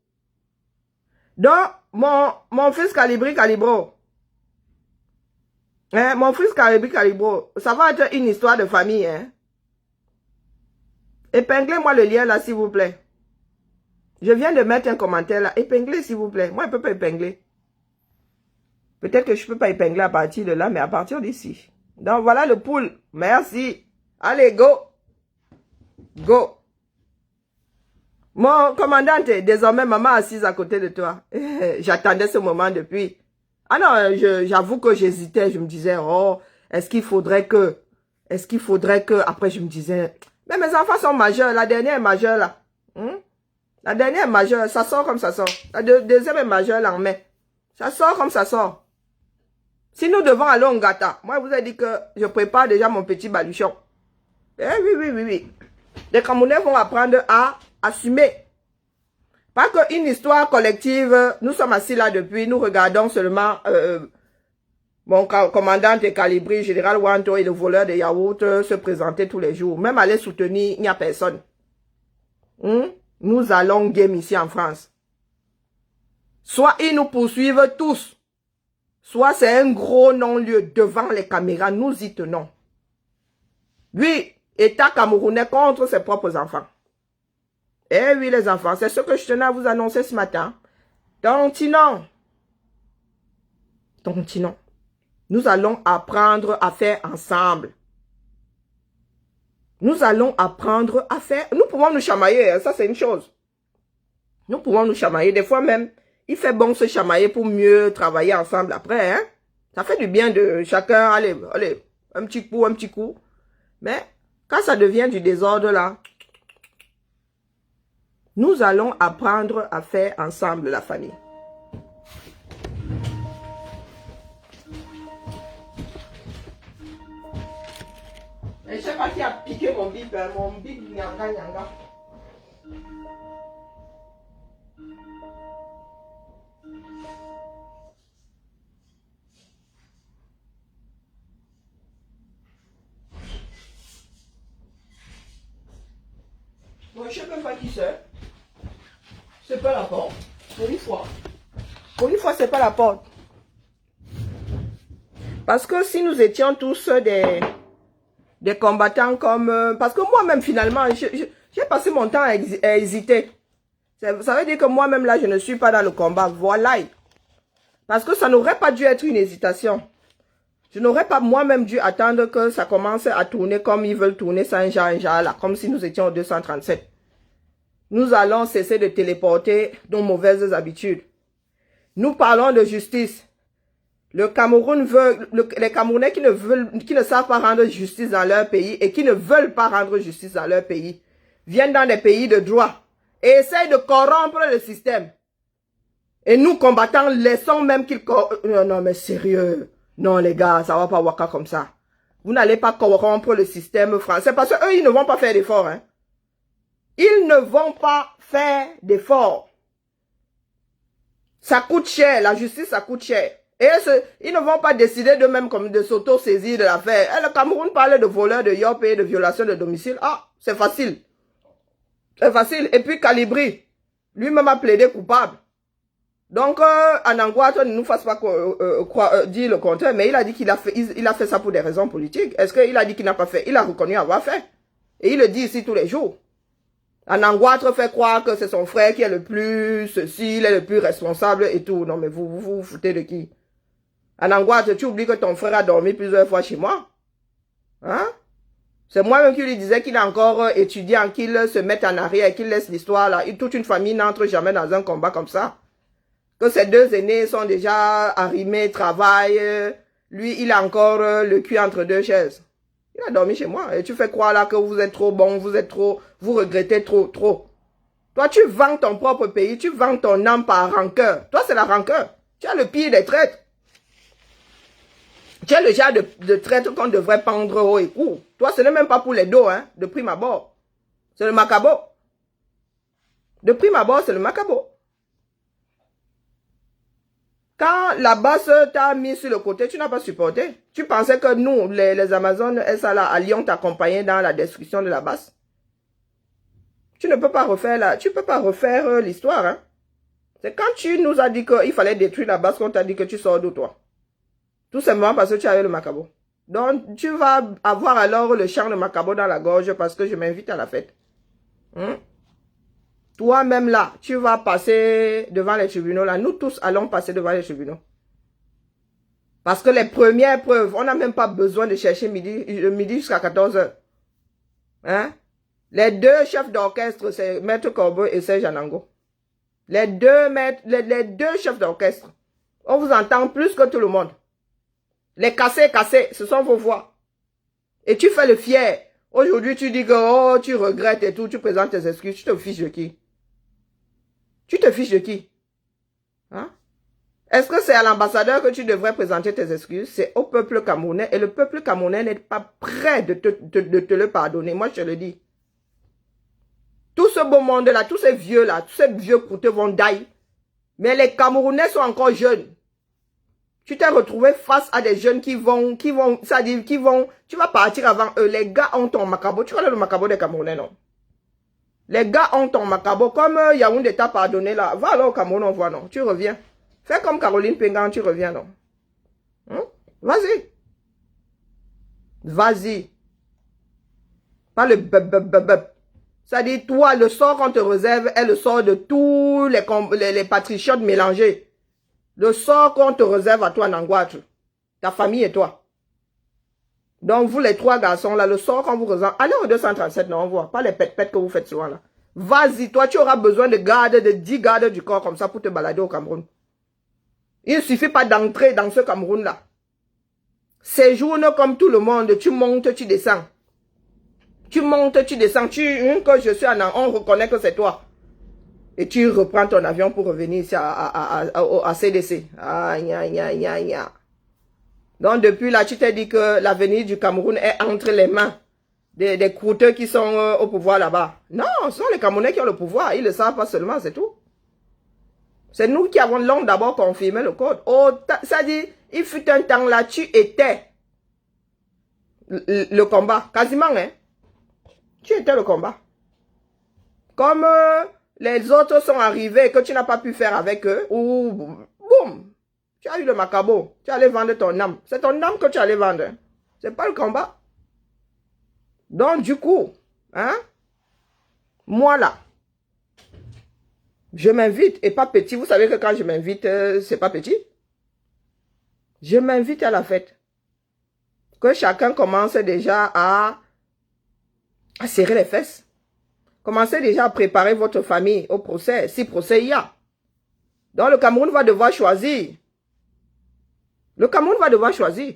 Donc, mon fils Calibro. Hein, mon fils Calibro, ça va être une histoire de famille. Hein? Épinglez-moi le lien là, s'il vous plaît. Je viens de mettre un commentaire là. Épinglez, s'il vous plaît. Moi, je ne peux pas épingler. Peut-être que je ne peux pas épingler à partir de là, mais à partir d'ici. Donc, voilà le pool. Merci. Allez, go. Go. Mon commandante, désormais, maman assise à côté de toi. J'attendais ce moment depuis. Ah non, j'avoue que j'hésitais. Je me disais, oh, est-ce qu'il faudrait que... Après, je me disais, mais mes enfants sont majeurs. La dernière est majeure, là. La dernière est majeure. Ça sort comme ça sort. La deuxième est majeure, là, en mai. Ça sort comme ça sort. Si nous devons aller au Ngata, moi, je vous ai dit que je prépare déjà mon petit baluchon. Eh oui. Les Camerounais vont apprendre à assumer. Pas qu'une histoire collective, nous sommes assis là depuis, nous regardons seulement mon commandant de Calibri, général Wanto et le voleur de yaourt se présenter tous les jours. Même aller soutenir, il n'y a personne. Nous allons game ici en France. Soit ils nous poursuivent tous, soit c'est un gros non-lieu devant les caméras, nous y tenons. Oui, État camerounais contre ses propres enfants. Eh oui, les enfants, c'est ce que je tenais à vous annoncer ce matin. Tontinon. Nous allons apprendre à faire ensemble. Nous allons apprendre à faire... Nous pouvons nous chamailler, ça c'est une chose. Nous pouvons nous chamailler. Des fois même, il fait bon se chamailler pour mieux travailler ensemble après. Hein? Ça fait du bien de chacun, allez, un petit coup. Mais quand ça devient du désordre là, nous allons apprendre à faire ensemble la famille. Je ne sais pas qui a piqué mon bip nyanga. Bon, je ne sais même pas qui c'est. C'est pas la porte. Pour une fois, c'est pas la porte. Parce que si nous étions tous des combattants comme... parce que moi-même, finalement, j'ai passé mon temps à hésiter. Ça veut dire que moi-même, là, je ne suis pas dans le combat. Voilà. Parce que ça n'aurait pas dû être une hésitation. Je n'aurais pas moi-même dû attendre que ça commence à tourner comme ils veulent tourner ça, un genre là. Comme si nous étions au 237. Nous allons cesser de téléporter nos mauvaises habitudes. Nous parlons de justice. Le Cameroun veut, les Camerounais qui ne savent pas rendre justice dans leur pays et qui ne veulent pas rendre justice dans leur pays, viennent dans des pays de droit et essayent de corrompre le système. Et nous, combattants, laissons même qu'ils corrompent. Non, mais sérieux. Non, les gars, ça va pas waka comme ça. Vous n'allez pas corrompre le système français parce qu'eux, ils ne vont pas faire d'efforts. Hein. Ils ne vont pas faire d'efforts. Ça coûte cher. La justice, ça coûte cher. Et ils ne vont pas décider d'eux-mêmes comme de s'auto-saisir de l'affaire. Le Cameroun parle de voleurs de yop et de violation de domicile. Ah, c'est facile. C'est facile. Et puis Calibri, lui-même a plaidé coupable. Donc, Anangwato ne nous fasse pas dire le contraire, mais il a dit qu'il a fait ça pour des raisons politiques. Est-ce qu'il a dit qu'il n'a pas fait? Il a reconnu avoir fait. Et il le dit ici tous les jours. Anangwato fait croire que c'est son frère qui est le plus ceci, il est le plus responsable et tout. Non, mais vous foutez de qui? Anangwato, tu oublies que ton frère a dormi plusieurs fois chez moi? Hein? C'est moi-même qui lui disais qu'il est encore étudiant, qu'il se mette en arrière, qu'il laisse l'histoire là. Toute une famille n'entre jamais dans un combat comme ça. Que ses deux aînés sont déjà arrimés, travaillent. Lui, il a encore le cul entre deux chaises. Il a dormi chez moi. Et tu fais croire là que vous êtes trop bon, vous regrettez trop. Toi, tu vends ton propre pays, tu vends ton âme par rancœur. Toi, c'est la rancœur. Tu as le pire des traîtres. Tu es le genre de traître qu'on devrait pendre haut et court. Toi, ce n'est même pas pour les dos, hein, de prime abord. C'est le macabo. De prime abord, c'est le macabo. Quand la basse t'a mis sur le côté, tu n'as pas supporté. Tu pensais que nous, les Amazones, à Lyon, t'accompagnaient dans la destruction de la basse. Tu ne peux pas refaire l'histoire. Hein. C'est quand tu nous as dit qu'il fallait détruire la basse qu'on t'a dit que tu sors d'où toi. Tout simplement parce que tu avais le macabo. Donc, tu vas avoir alors le chant de macabo dans la gorge parce que je m'invite à la fête. Toi-même là, tu vas passer devant les tribunaux là. Nous tous allons passer devant les tribunaux. Parce que les premières preuves, on n'a même pas besoin de chercher midi jusqu'à 14 h. Hein? Les deux chefs d'orchestre, c'est Maître Corbeau et Serge Anango. Les deux chefs d'orchestre. On vous entend plus que tout le monde. Les cassés, ce sont vos voix. Et tu fais le fier. Aujourd'hui, tu dis que oh, tu regrettes et tout, tu présentes tes excuses. Tu te fiches de qui? Tu te fiches de qui? Hein? Est-ce que c'est à l'ambassadeur que tu devrais présenter tes excuses? C'est au peuple camerounais. Et le peuple camerounais n'est pas prêt de te le pardonner. Moi, je te le dis. Tout ce beau monde-là, tous ces vieux-là, tous ces vieux coûteux vont die. Mais les Camerounais sont encore jeunes. Tu t'es retrouvé face à des jeunes qui vont, c'est-à-dire qui vont, tu vas partir avant eux. Les gars ont ton macabo. Tu connais le macabo des Camerounais, non? Les gars ont ton macabo. Comme Yaoundé t'a pardonné là. Va alors au Cameroun, on voit, non? Tu reviens. Fais comme Caroline Pengan, tu reviens, non? Vas-y. Vas-y. Pas le bub. C'est-à-dire, toi, le sort qu'on te réserve est le sort de tous les patriotes mélangés. Le sort qu'on te réserve à toi, Nangwatou. Ta famille et toi. Donc, vous les trois garçons, là, le sort qu'on vous réserve. Allez au 237, non, on voit. Pas les pètes que vous faites souvent, là. Vas-y, toi, tu auras besoin de 10 gardes du corps comme ça pour te balader au Cameroun. Il ne suffit pas d'entrer dans ce Cameroun-là. Séjourne comme tout le monde. Tu montes, tu descends. Tu montes, tu descends. Que je suis on reconnaît que c'est toi. Et tu reprends ton avion pour revenir ici à CDC. Ah, gna. Donc, depuis là, tu t'es dit que l'avenir du Cameroun est entre les mains des croûteux qui sont au pouvoir là-bas. Non, ce sont les Camerounais qui ont le pouvoir. Ils ne le savent pas seulement, c'est tout. C'est nous qui avons l'homme d'abord confirmé le code. Oh, ça dit, il fut un temps là, tu étais le combat. Quasiment, hein. Tu étais le combat. Comme les autres sont arrivés et que tu n'as pas pu faire avec eux, ou boum, tu as eu le macabo. Tu allais vendre ton âme. C'est ton âme que tu allais vendre. Hein. C'est pas le combat. Donc, du coup, hein, moi là, je m'invite, et pas petit. Vous savez que quand je m'invite, c'est pas petit. Je m'invite à la fête. Que chacun commence déjà à serrer les fesses. Commencez déjà à préparer votre famille au procès, si procès il y a. Donc le Cameroun va devoir choisir. Le Cameroun va devoir choisir.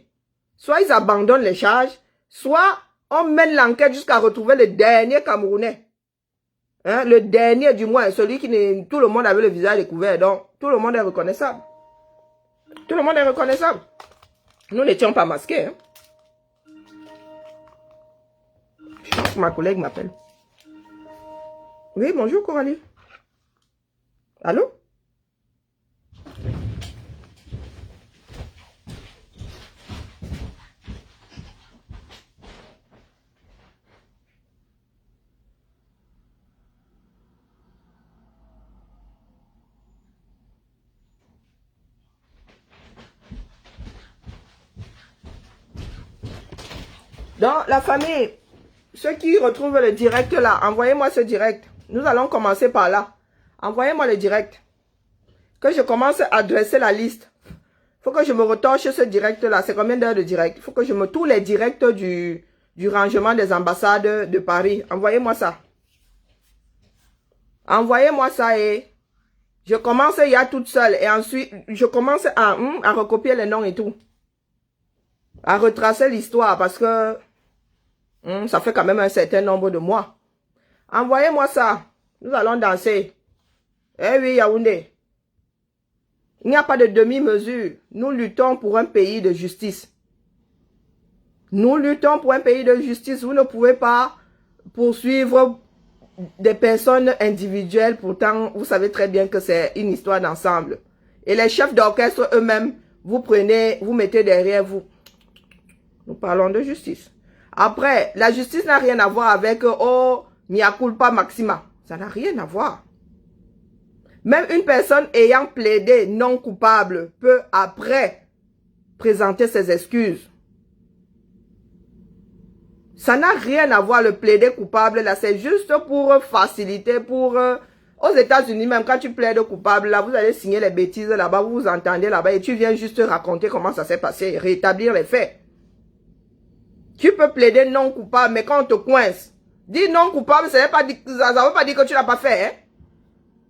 Soit ils abandonnent les charges, soit on mène l'enquête jusqu'à retrouver le dernier Camerounais. Hein, le dernier du moins, celui qui tout le monde avait le visage découvert. Donc tout le monde est reconnaissable. Tout le monde est reconnaissable. Nous n'étions pas masqués. Hein. Je pense que ma collègue m'appelle. Oui, bonjour Coralie. Allô? Dans la famille, ceux qui retrouvent le direct là, envoyez-moi ce direct. Nous allons commencer par là. Envoyez-moi le direct. Que je commence à dresser la liste. Faut que je me retorche ce direct là. C'est combien d'heures de direct? Faut que je me tous les directs du rangement des ambassades de Paris. Envoyez-moi ça. Envoyez-moi ça et je commence il y a toute seule. Et ensuite, je commence à recopier les noms et tout. À retracer l'histoire parce que ça fait quand même un certain nombre de mois. Envoyez-moi ça. Nous allons danser. Eh oui, Yaoundé. Il n'y a pas de demi-mesure. Nous luttons pour un pays de justice. Nous luttons pour un pays de justice. Vous ne pouvez pas poursuivre des personnes individuelles. Pourtant, vous savez très bien que c'est une histoire d'ensemble. Et les chefs d'orchestre eux-mêmes, vous prenez, vous mettez derrière vous. Nous parlons de justice. Après, la justice n'a rien à voir avec oh, mea culpa maxima. Ça n'a rien à voir. Même une personne ayant plaidé non coupable peut après présenter ses excuses. Ça n'a rien à voir le plaider coupable là, c'est juste pour faciliter, pour... aux États-Unis même, quand tu plaides coupable là, vous allez signer les bêtises là-bas, vous vous entendez là-bas et tu viens juste raconter comment ça s'est passé, rétablir les faits. Tu peux plaider non coupable, mais quand on te coince, dire non coupable, ça ne veut pas dire que tu l'as pas fait, hein.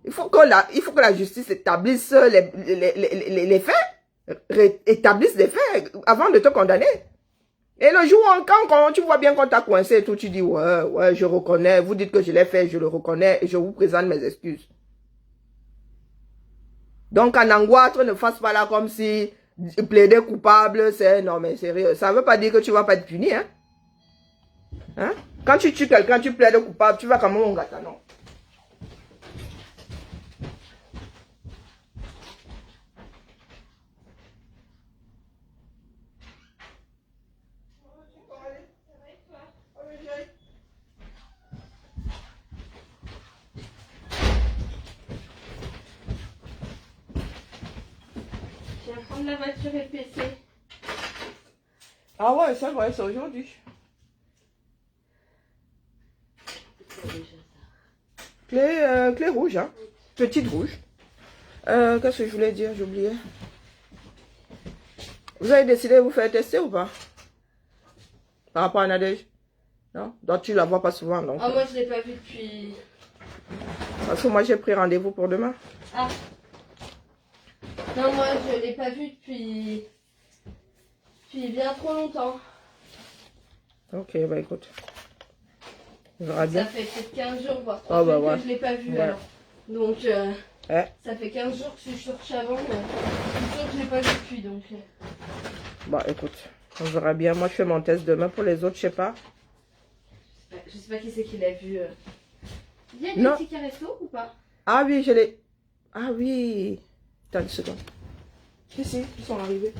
Il faut que la justice établisse les faits, établisse les faits avant de te condamner. Et le jour quand tu vois bien qu'on t'a coincé et tout, tu dis ouais, je reconnais, vous dites que je l'ai fait, je le reconnais et je vous présente mes excuses. Donc en angoisse, ne fasse pas là comme si plaider coupable, c'est non mais sérieux. Ça ne veut pas dire que tu ne vas pas être puni, hein. Hein? Quand tu tues quelqu'un, tu plaides coupable, tu vas quand même au gâteau, non. Je viens prendre la voiture et le PC. Ah ouais, c'est vrai, c'est aujourd'hui. Clé rouge, hein. Petite rouge. Qu'est-ce que je voulais dire? J'ai oublié. Vous avez décidé de vous faire tester ou pas? Par rapport à Nadège? Non? Donc tu la vois pas souvent, donc. Ah, moi je l'ai pas vue depuis... Parce que moi j'ai pris rendez-vous pour demain. Ah. Non, moi je l'ai pas vue depuis bien trop longtemps. Ok, bah écoute. On verra bien. Ça fait peut-être 15 jours, voire 3 Oh, bah, semaines ouais. que je l'ai pas vue Ouais. alors. Donc Ouais. ça fait 15 jours que je suis sur Chavon, mais je suis sûre que je l'ai pas vue depuis donc... Bah écoute, on verra bien. Moi je fais mon test demain. Pour les autres, je sais pas. Je sais pas qui c'est qui l'a vue. Il y a Non. des tickets resto ou pas? Ah oui, je l'ai. Ah oui. Attends une seconde. Si, ils sont arrivés.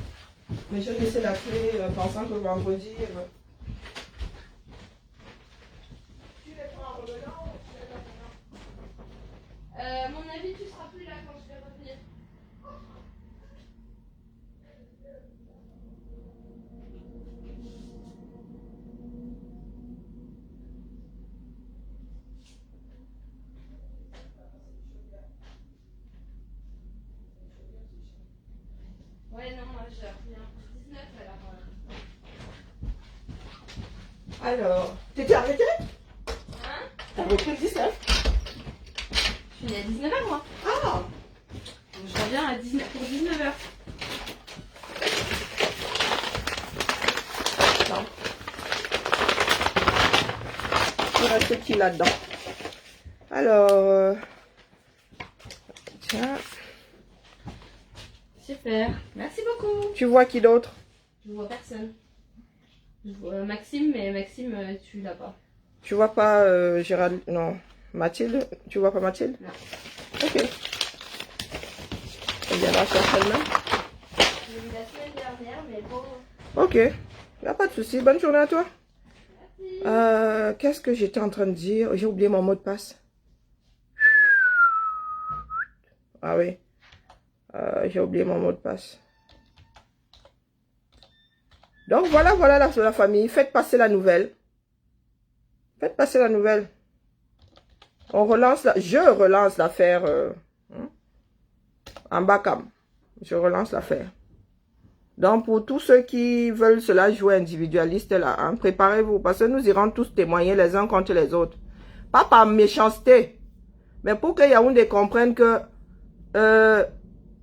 Mais j'ai laissé la clé pensant que vendredi. Tu les prends en revenant ou tu les prends en Mon avis, tu seras plus là quand je vais revenir. Ouais, non, moi je reviens pour 19 alors. Alors, t'étais arrêté? Hein? T'as repris le 19? Je finis à 19h moi. Ah! Donc, je reviens à 19 pour 19h. Non. Il reste qui là-dedans? Alors, tiens, Super. Merci beaucoup. tu vois qui d'autre? Je vois personne. Je vois Maxime, mais Maxime, tu l'as pas. Tu vois pas Gérald? Non. Mathilde? Tu vois pas Mathilde? Non. Ok. Elle viendra chercher elle-même. Je l'ai vu la semaine dernière, mais bon. Ok. Y a pas de souci. Bonne journée à toi. Merci. Qu'est-ce que j'étais en train de dire? J'ai oublié mon mot de passe. Ah oui. J'ai oublié mon mot de passe. Donc voilà, voilà la famille. Faites passer la nouvelle. Faites passer la nouvelle. On relance je relance l'affaire en Bakam. Je relance l'affaire. Donc pour tous ceux qui veulent cela jouer individualiste là, hein, préparez-vous parce que nous irons tous témoigner les uns contre les autres. Pas par méchanceté, mais pour que Yaoundé comprenne que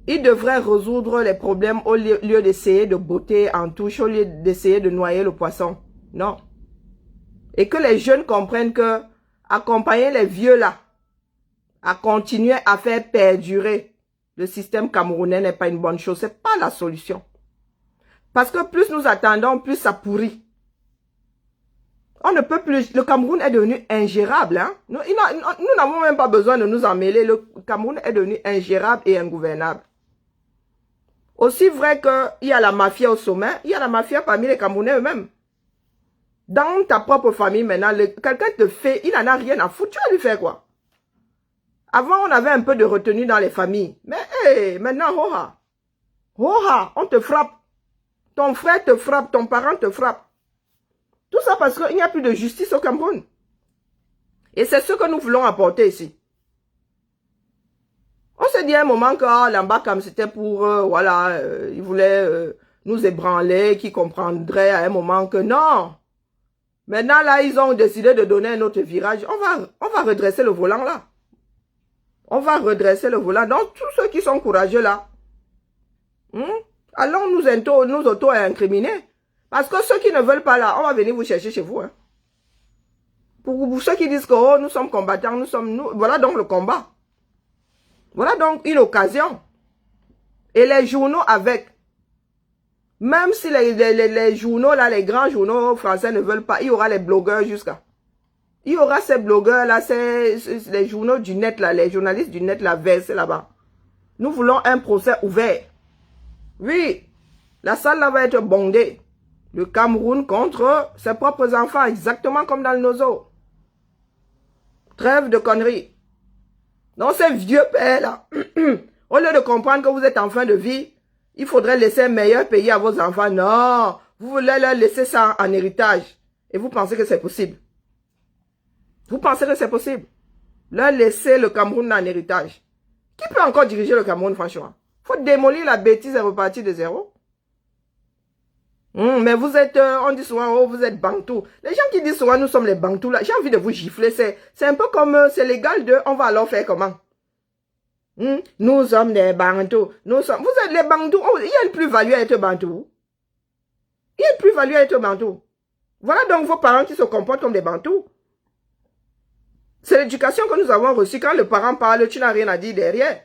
il devrait résoudre les problèmes au lieu d'essayer de botter en touche, au lieu d'essayer de noyer le poisson. Non. Et que les jeunes comprennent que accompagner les vieux là, à continuer à faire perdurer le système camerounais n'est pas une bonne chose. C'est pas la solution. Parce que plus nous attendons, plus ça pourrit. On ne peut plus... Le Cameroun est devenu ingérable. Hein? Nous n'avons même pas besoin de nous en mêler. Le Cameroun est devenu ingérable et ingouvernable. Aussi vrai qu'il y a la mafia au sommet, il y a la mafia parmi les Camerounais eux-mêmes. Dans ta propre famille maintenant, quelqu'un te fait, il n'en a rien à foutre. Tu vas lui faire quoi? Avant, on avait un peu de retenue dans les familles. Mais hey, maintenant, hoha. Hoha, on te frappe. Ton frère te frappe, ton parent te frappe. Tout ça parce qu'il n'y a plus de justice au Cameroun. Et c'est ce que nous voulons apporter ici. On s'est dit à un moment que l'Ambakam c'était pour, voilà, ils voulaient nous ébranler, qui comprendraient à un moment que non. Maintenant là, ils ont décidé de donner un autre virage. On va redresser le volant là. On va redresser le volant. Donc tous ceux qui sont courageux là, allons nous auto-incriminer. Parce que ceux qui ne veulent pas là, on va venir vous chercher chez vous. Hein. Pour ceux qui disent que oh, nous sommes combattants, voilà donc le combat. Voilà donc une occasion. Et les journaux avec. Même si les journaux là, les grands journaux français ne veulent pas, il y aura les blogueurs jusqu'à. Il y aura ces blogueurs là, les journaux du net là, les journalistes du net là, versés là-bas. Nous voulons un procès ouvert. Oui, la salle là va être bondée. Le Cameroun contre ses propres enfants, exactement comme dans le Nozo. Trêve de conneries. Donc ces vieux pères là, au lieu de comprendre que vous êtes en fin de vie, il faudrait laisser un meilleur pays à vos enfants. Non, vous voulez leur laisser ça en héritage. Et vous pensez que c'est possible. Vous pensez que c'est possible. Leur laisser le Cameroun en héritage. Qui peut encore diriger le Cameroun franchement? Il faut démolir la bêtise et repartir de zéro. Mais vous êtes, on dit souvent, oh, vous êtes Bantou. Les gens qui disent souvent, nous sommes les Bantous, là, j'ai envie de vous gifler. C'est un peu comme, c'est légal de, on va alors faire comment? Nous sommes des Bantous. Vous êtes les Bantous. Oh, il y a une plus-value à être Bantou. Il y a une plus-value à être Bantou. Voilà donc vos parents qui se comportent comme des Bantous. C'est l'éducation que nous avons reçue. Quand le parent parle, tu n'as rien à dire derrière.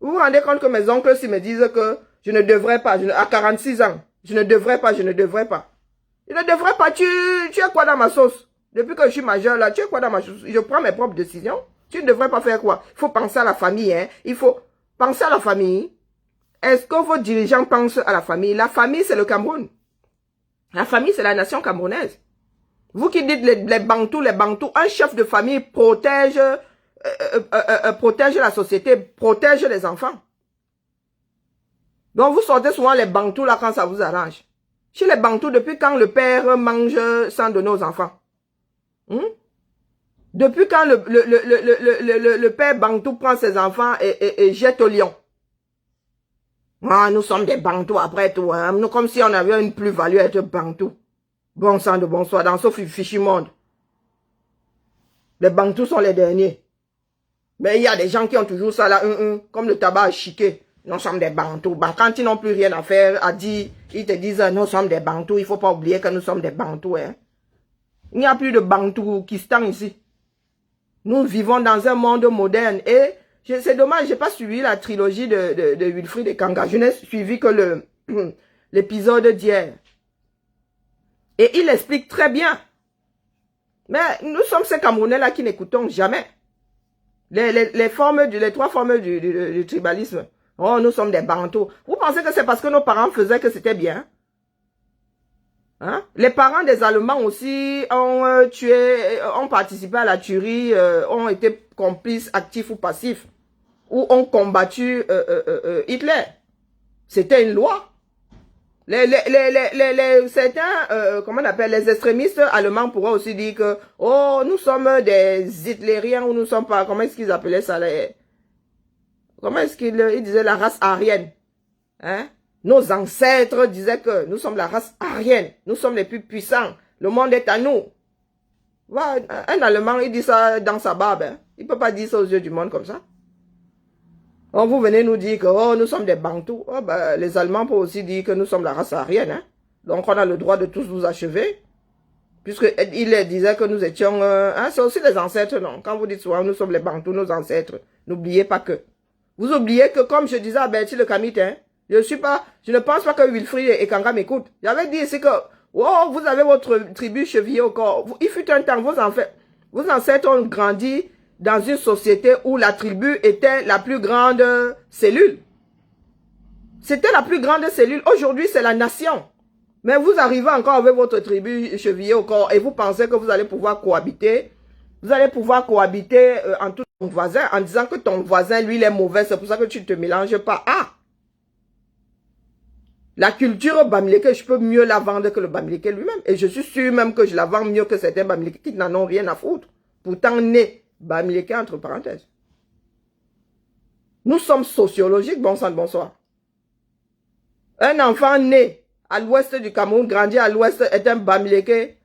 Vous vous rendez compte que mes oncles, s'ils me disent que je ne devrais pas, à 46 ans, je ne devrais pas. Je ne devrais pas. Tu es quoi dans ma sauce? Depuis que je suis majeur là, tu es quoi dans ma sauce? Je prends mes propres décisions. Tu ne devrais pas faire quoi? Il faut penser à la famille, hein. Il faut penser à la famille. Est-ce que vos dirigeants pensent à la famille? La famille, c'est le Cameroun. La famille, c'est la nation camerounaise. Vous qui dites les Bantous, un chef de famille protège la société, protège les enfants. Donc vous sortez souvent les Bantous là quand ça vous arrange. Chez les Bantous, depuis quand le père mange sans donner aux enfants? Depuis quand le père Bantou prend ses enfants et jette au lion? Ah, nous sommes des Bantous après tout. Hein? Nous, comme si on avait une plus-value à être Bantou. Bon sang de bonsoir, dans ce fichu monde. Les Bantous sont les derniers. Mais il y a des gens qui ont toujours ça là, comme le tabac chiqué. Nous sommes des Bantous. Bah, quand ils n'ont plus rien à faire, à dire, ils te disent, nous sommes des Bantous. Il ne faut pas oublier que nous sommes des Bantous. Hein. Il n'y a plus de Bantoukistan ici. Nous vivons dans un monde moderne. Et c'est dommage, je n'ai pas suivi la trilogie de Wilfried et Kanga. Je n'ai suivi que l'épisode d'hier. Et il explique très bien. Mais nous sommes ces Camerounais-là qui n'écoutons jamais. Les trois formes du tribalisme. Oh, nous sommes des Bantous. Vous pensez que c'est parce que nos parents faisaient que c'était bien? Hein? Les parents des Allemands aussi ont participé à la tuerie, ont été complices, actifs ou passifs, ou ont combattu Hitler. C'était une loi. Certains, comment on appelle, les extrémistes allemands pourraient aussi dire que, oh, nous sommes des hitlériens ou nous sommes pas, comment est-ce qu'ils appelaient ça, comment est-ce qu'ils disaient la race aryenne, hein? Nos ancêtres disaient que nous sommes la race aryenne, nous sommes les plus puissants, le monde est à nous. Ouais, un Allemand, il dit ça dans sa barbe, hein? Il peut pas dire ça aux yeux du monde comme ça. Oh, vous venez nous dire que oh, nous sommes des Bantous. Oh, ben, les Allemands peuvent aussi dire que nous sommes la race aryenne. Hein? Donc on a le droit de tous nous achever. Puisqu'il disait que nous étions... hein, c'est aussi les ancêtres, non? Quand vous dites souvent nous sommes les Bantous, nos ancêtres, n'oubliez pas que... Vous oubliez que comme je disais à Bertie le Camite, hein, je ne pense pas que Wilfried et Kanga m'écoutent. J'avais dit ici que oh, vous avez votre tribu chevillée au corps. Il fut un temps, vos ancêtres ont grandi dans une société où la tribu était la plus grande cellule. C'était la plus grande cellule. Aujourd'hui, c'est la nation. Mais vous arrivez encore avec votre tribu chevillée au corps et vous pensez que vous allez pouvoir cohabiter. Vous allez pouvoir cohabiter en tout ton voisin en disant que ton voisin, lui, il est mauvais. C'est pour ça que tu ne te mélanges pas. Ah! La culture Bamileke, je peux mieux la vendre que le Bamileke lui-même. Et je suis sûr même que je la vends mieux que certains Bamileke qui n'en ont rien à foutre. Pourtant, nés Bamileke entre parenthèses. Nous sommes sociologiques, bon sang de bonsoir. Un enfant né à l'ouest du Cameroun, grandi à l'ouest, est un Bamileke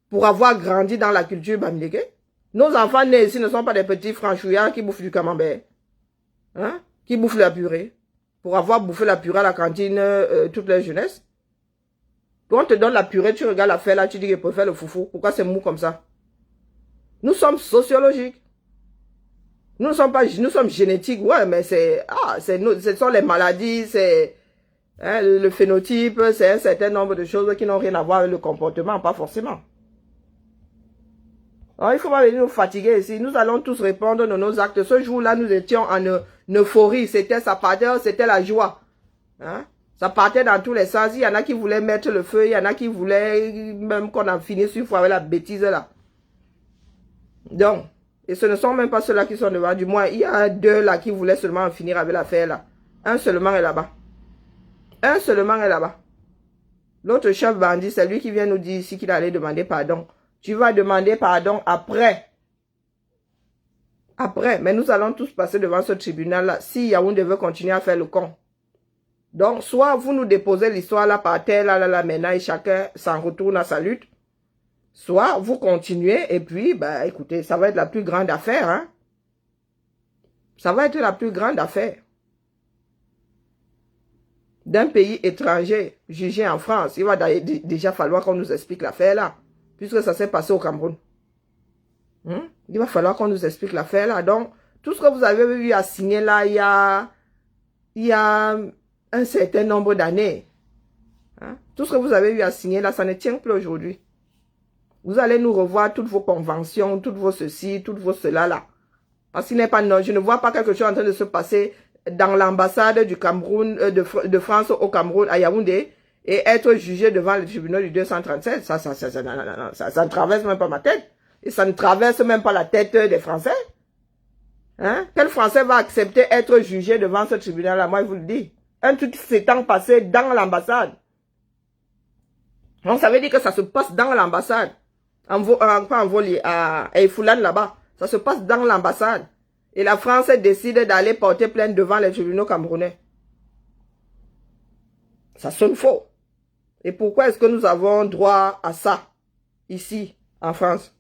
pour avoir grandi dans la culture Bamileke. Nos enfants nés ici ne sont pas des petits franchouillards qui bouffent du camembert. Hein? Qui bouffent la purée. Pour avoir bouffé la purée à la cantine toute leur jeunesse. Quand on te donne la purée, tu regardes l'affaire là, tu dis qu'il peut faire le foufou. Pourquoi c'est mou comme ça? Nous sommes sociologiques. Nous sommes génétiques, ouais, mais ce sont les maladies, c'est hein, le phénotype, c'est un certain nombre de choses qui n'ont rien à voir avec le comportement, pas forcément. Alors, il faut pas venir nous fatiguer ici. Nous allons tous répondre de nos actes. Ce jour-là, nous étions en euphorie. Ça partait, c'était la joie. Hein? Ça partait dans tous les sens. Il y en a qui voulaient mettre le feu, il y en a qui voulaient même qu'on en finisse une fois avec la bêtise là. Donc, et ce ne sont même pas ceux-là qui sont devant. Du moins, il y a deux là qui voulaient seulement en finir avec l'affaire là. Un seulement est là-bas. Un seulement est là-bas. L'autre chef bandit, c'est lui qui vient nous dire ici qu'il allait demander pardon. Tu vas demander pardon après. Après. Mais nous allons tous passer devant ce tribunal-là. Si Yaoundé veut continuer à faire le con. Donc, soit vous nous déposez l'histoire là par terre, là, maintenant, et chacun s'en retourne à sa lutte. Soit vous continuez et puis, bah, écoutez, ça va être la plus grande affaire, hein. Ça va être la plus grande affaire. D'un pays étranger jugé en France. Il va déjà falloir qu'on nous explique l'affaire là. Puisque ça s'est passé au Cameroun. Il va falloir qu'on nous explique l'affaire là. Donc, tout ce que vous avez eu à signer là, il y a un certain nombre d'années. Hein? Tout ce que vous avez eu à signer là, ça ne tient plus aujourd'hui. Vous allez nous revoir toutes vos conventions, toutes vos ceci, toutes vos cela là. Parce qu'il n'est pas non, je ne vois pas quelque chose en train de se passer dans l'ambassade du Cameroun, de France au Cameroun, à Yaoundé, et être jugé devant le tribunal du 237. Ça ne traverse même pas ma tête. Et ça ne traverse même pas la tête des Français. Hein? Quel Français va accepter être jugé devant ce tribunal-là? Moi, je vous le dis. Un truc s'étant passé dans l'ambassade. Donc, ça veut dire que ça se passe dans l'ambassade. Pas en vol, à Eifoulan là-bas. Ça se passe dans l'ambassade. Et la France décide d'aller porter plainte devant les tribunaux camerounais. Ça sonne faux. Et pourquoi est-ce que nous avons droit à ça, ici, en France?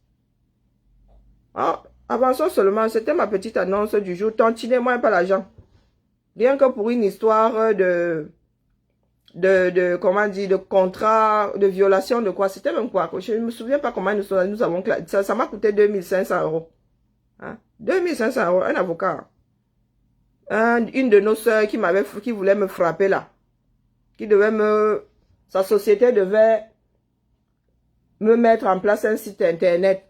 Ah, avançons seulement. C'était ma petite annonce du jour. Tantinez-moi pas l'argent. Rien que pour une histoire comment dire, de contrat, de violation de quoi. C'était même quoi? Je ne me souviens pas comment nous avons... Ça m'a coûté 2500 euros. Hein? 2500 euros, un avocat. Une de nos soeurs qui voulait me frapper là. Sa société devait me mettre en place un site internet.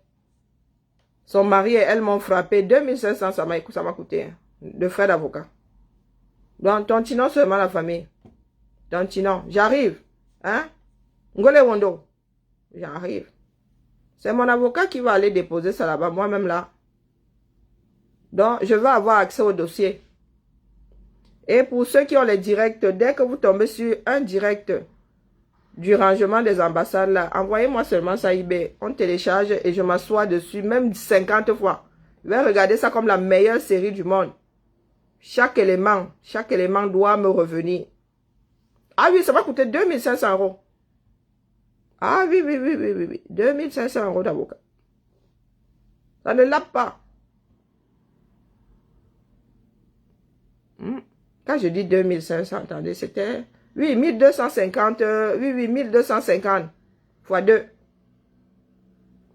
Son mari et elle m'ont frappé. 2500, ça m'a coûté. Hein, de frais d'avocat. Donc, tontinons seulement la famille. Tontinons. J'arrive. Hein? Ngole Wondo. J'arrive. C'est mon avocat qui va aller déposer ça là-bas. Moi-même là. Donc, je vais avoir accès au dossier. Et pour ceux qui ont les directs, dès que vous tombez sur un direct du rangement des ambassades, là, envoyez-moi seulement ça eBay. On télécharge et je m'assois dessus, même 50 fois. Je vais regarder ça comme la meilleure série du monde. Chaque élément doit me revenir. Ah oui, ça va coûter 2500 euros. Ah oui, 2500 euros d'avocat. Ça ne l'a pas. Quand je dis 2500, attendez, c'était... Oui, 1250, 1250 fois 2.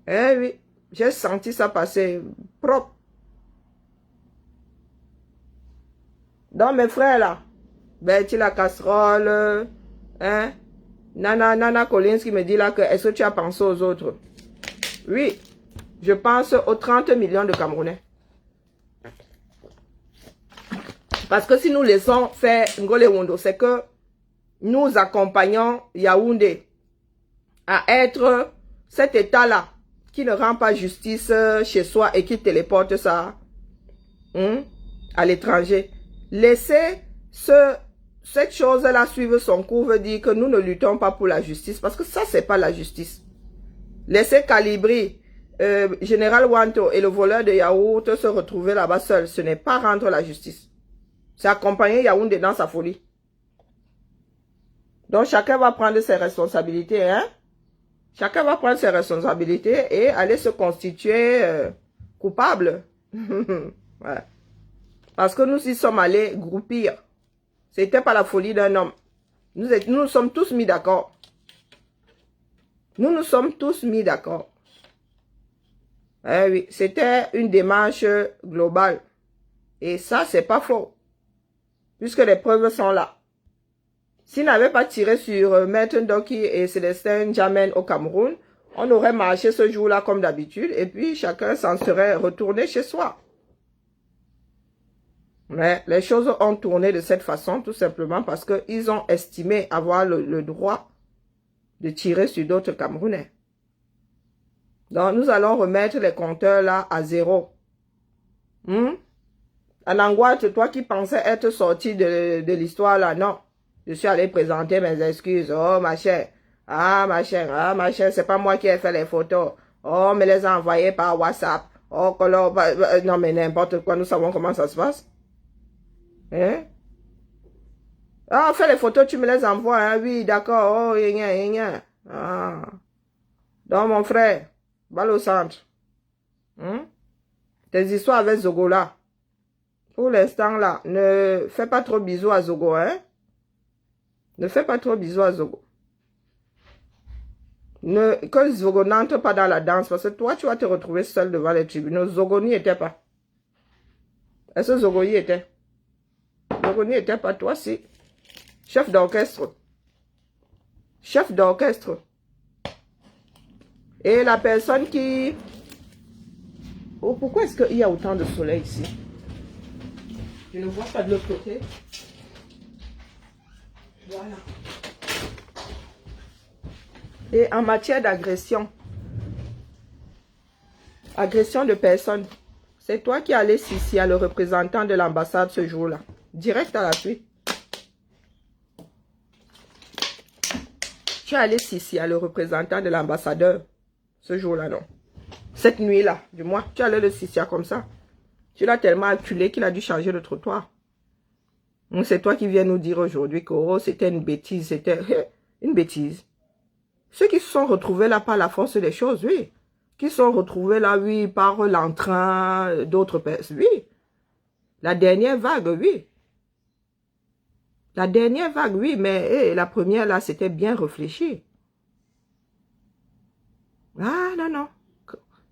Eh oui, j'ai senti ça passer propre. Dans mes frères là, Betty la casserole, hein, Nana Collins qui me dit là que est-ce que tu as pensé aux autres? Oui, je pense aux 30 millions de Camerounais. Parce que si nous laissons faire Ngole Wondo, c'est que nous accompagnons Yaoundé à être cet état-là qui ne rend pas justice chez soi et qui téléporte ça à l'étranger. Laisser cette chose-là suivre son cours veut dire que nous ne luttons pas pour la justice parce que ça, c'est pas la justice. Laisser Calibri, Général Wanto et le voleur de yaourt se retrouver là-bas seul, ce n'est pas rendre la justice. C'est accompagner Yaoundé dans sa folie. Donc, chacun va prendre ses responsabilités, hein. Chacun va prendre ses responsabilités et aller se constituer coupable. Ouais. Parce que nous y sommes allés groupir. C'était pas la folie d'un homme. Nous nous sommes tous mis d'accord. Nous nous sommes tous mis d'accord. Eh oui, c'était une démarche globale. Et ça, c'est pas faux. Puisque les preuves sont là. S'ils n'avaient pas tiré sur Maître Ndoki et Célestin Jamen au Cameroun, on aurait marché ce jour-là comme d'habitude et puis chacun s'en serait retourné chez soi. Mais les choses ont tourné de cette façon tout simplement parce qu'ils ont estimé avoir le droit de tirer sur d'autres Camerounais. Donc nous allons remettre les compteurs là à zéro. Anangouate, toi qui pensais être sorti de l'histoire là, non. Je suis allé présenter mes excuses. Oh, ma chère. Ah, ma chère, c'est pas moi qui ai fait les photos. Oh, on me les a envoyées par WhatsApp. Oh, non, mais n'importe quoi, nous savons comment ça se passe. Hein? Ah, fais les photos, tu me les envoies, hein? Oui, d'accord. Oh, Ah. Donc, mon frère, balle au centre. Tes histoires avec Zogo là. Pour l'instant là, ne fais pas trop bisous à Zogo, hein? Ne fais pas trop bisous à Zogo. Que Zogo n'entre pas dans la danse, parce que toi, tu vas te retrouver seul devant les tribunaux. Zogo n'y était pas. Est-ce que Zogo y était? Zogo n'y était pas, toi, si. Chef d'orchestre. Chef d'orchestre. Et la personne qui... Oh, pourquoi est-ce qu'il y a autant de soleil ici? Je ne vois pas de l'autre côté. Voilà. Et en matière d'agression, agression de personnes, c'est toi qui allais ici à le représentant de l'ambassade ce jour-là. Direct à la suite. Tu es allé ici à le représentant de l'ambassadeur ce jour-là, non? Cette nuit-là, du moins, tu allais le Sissia comme ça. Tu l'as tellement acculé qu'il a dû changer de trottoir. C'est toi qui viens nous dire aujourd'hui que oh, c'était une bêtise, c'était une bêtise. Ceux qui se sont retrouvés là par la force des choses, oui. Qui se sont retrouvés là, oui, par l'entrain d'autres personnes, oui. La dernière vague, oui. La dernière vague, oui, mais la première là, c'était bien réfléchi. Ah, non.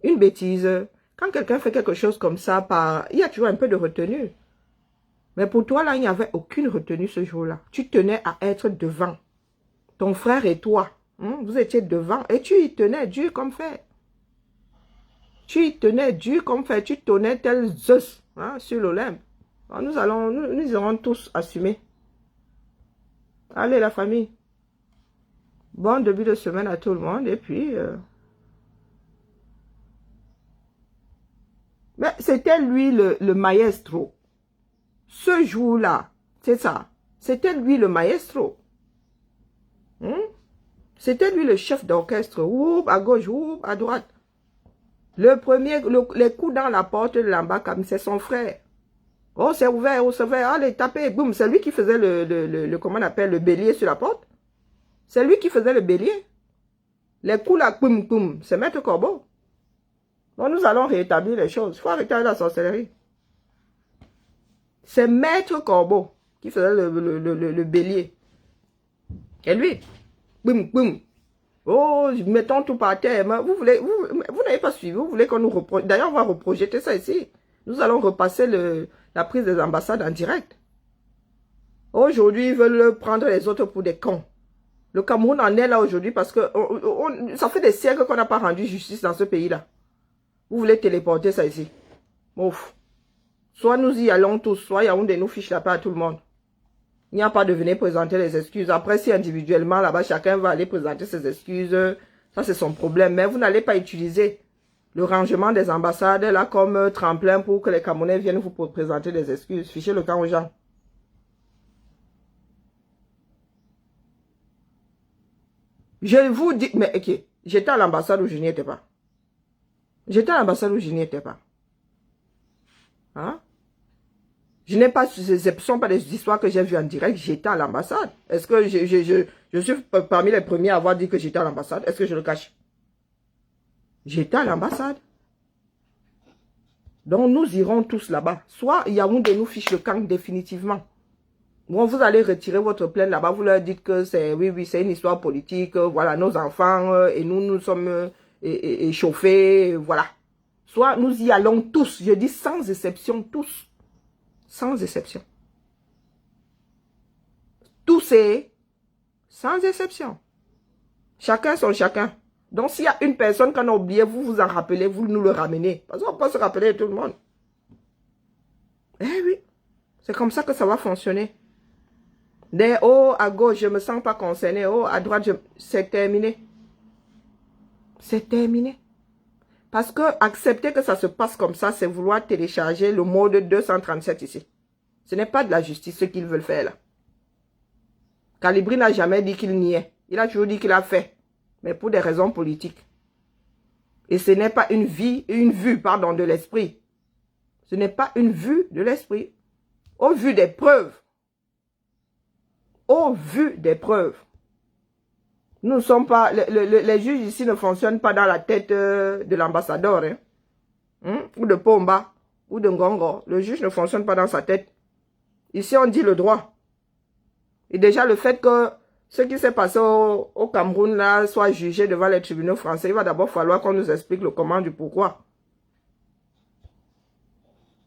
Une bêtise. Quand quelqu'un fait quelque chose comme ça, il y a toujours un peu de retenue. Mais pour toi, là, il n'y avait aucune retenue ce jour-là. Tu tenais à être devant. Ton frère et toi, vous étiez devant et tu y tenais dur comme fer. Tu y tenais dur comme fer. Tu tenais tel Zeus sur l'Olympe. Nous irons tous assumer. Allez, la famille. Bon début de semaine à tout le monde. Et puis... Mais c'était lui le maestro. Ce jour-là, C'est ça. C'était lui le maestro. C'était lui le chef d'orchestre. Oup, à gauche, oup, à droite. Le premier, les coups dans la porte de l'Ambakam, c'est son frère. Oh, c'est ouvert, oh, c'est ouvert. Allez, tapez, boum. C'est lui qui faisait comment on appelle, le bélier sur la porte. C'est lui qui faisait le bélier. Les coups là, boum, boum. C'est Maître Corbeau. Donc, nous allons rétablir les choses. Il faut arrêter la sorcellerie. C'est Maître Corbeau qui faisait le bélier. Et lui, boum, boum. Oh, mettons tout par terre. Mais vous n'avez pas suivi. Vous voulez qu'on nous reprojette. D'ailleurs, on va reprojeter ça ici. Nous allons repasser la prise des ambassades en direct. Aujourd'hui, ils veulent prendre les autres pour des cons. Le Cameroun en est là aujourd'hui parce que ça fait des siècles qu'on n'a pas rendu justice dans ce pays-là. Vous voulez téléporter ça ici. Ouf. Soit nous y allons tous, soit Yaoundé nous fiche la paix à tout le monde. Il n'y a pas de venir présenter les excuses. Après, si individuellement, là-bas, chacun va aller présenter ses excuses, ça c'est son problème. Mais vous n'allez pas utiliser le rangement des ambassades là comme tremplin pour que les Camerounais viennent vous présenter des excuses. Fichez le camp aux gens. Je vous dis, mais ok, j'étais à l'ambassade où je n'y étais pas. J'étais à l'ambassade où je n'y étais pas. Hein? Je n'ai pas, ce ne sont pas des histoires que j'ai vues en direct, j'étais à l'ambassade. Est-ce que je suis parmi les premiers à avoir dit que j'étais à l'ambassade? Est-ce que je le cache? J'étais à l'ambassade. Donc nous irons tous là-bas. Soit Yaoundé nous fiche le camp définitivement. Bon, vous allez retirer votre plainte là-bas, vous leur dites que c'est, oui, c'est une histoire politique, voilà, nos enfants, et nous sommes échauffés, voilà. Soit nous y allons tous, je dis sans exception, tous. Sans exception. Tous et sans exception. Chacun son chacun. Donc, s'il y a une personne qu'on a oublié, vous vous en rappelez, vous nous le ramenez. Parce qu'on peut se rappeler de tout le monde. Eh oui. C'est comme ça que ça va fonctionner. Des hauts à gauche, je ne me sens pas concerné. Oh, à droite, c'est terminé. C'est terminé. Parce que accepter que ça se passe comme ça, c'est vouloir télécharger le mode 237 ici. Ce n'est pas de la justice ce qu'ils veulent faire là. Calibri n'a jamais dit qu'il n'y est. Il a toujours dit qu'il a fait. Mais pour des raisons politiques. Et ce n'est pas une vue de l'esprit. Ce n'est pas une vue de l'esprit. Au vu des preuves. Au vu des preuves. Nous ne sommes pas... Les juges ici ne fonctionnent pas dans la tête de l'ambassadeur. Ou de Pomba. Ou de Ngongo. Le juge ne fonctionne pas dans sa tête. Ici, on dit le droit. Et déjà, le fait que ce qui s'est passé au Cameroun là soit jugé devant les tribunaux français, il va d'abord falloir qu'on nous explique le comment du pourquoi.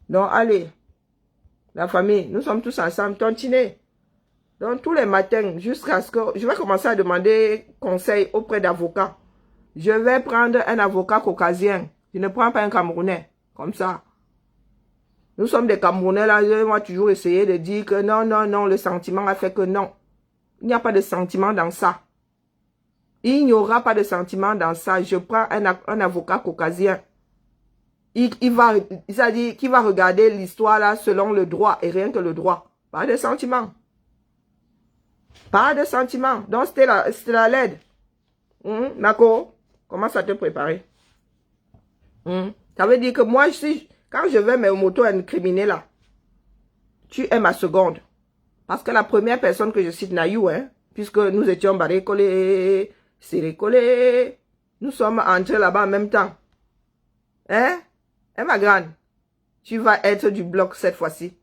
Donc, allez. La famille, nous sommes tous ensemble. Continuez. Donc, tous les matins, jusqu'à ce que... Je vais commencer à demander conseil auprès d'avocats. Je vais prendre un avocat caucasien. Je ne prends pas un Camerounais. Comme ça. Nous sommes des Camerounais, là. Je vais toujours essayer de dire que non, non, non, le sentiment a fait que non. Il n'y a pas de sentiment dans ça. Il n'y aura pas de sentiment dans ça. Je prends un avocat caucasien. Il va regarder l'histoire, là, selon le droit et rien que le droit. Pas de sentiment. Pas de sentiment. Donc, c'était la LED. D'accord? Commence à te préparer. Ça veut dire que moi, quand je vais mes motos incriminer là, tu es ma seconde. Parce que la première personne que je cite, Nayou, puisque nous étions barré-collés, serré-collés, nous sommes entrés là-bas en même temps. Hein, ma grande, tu vas être du bloc cette fois-ci.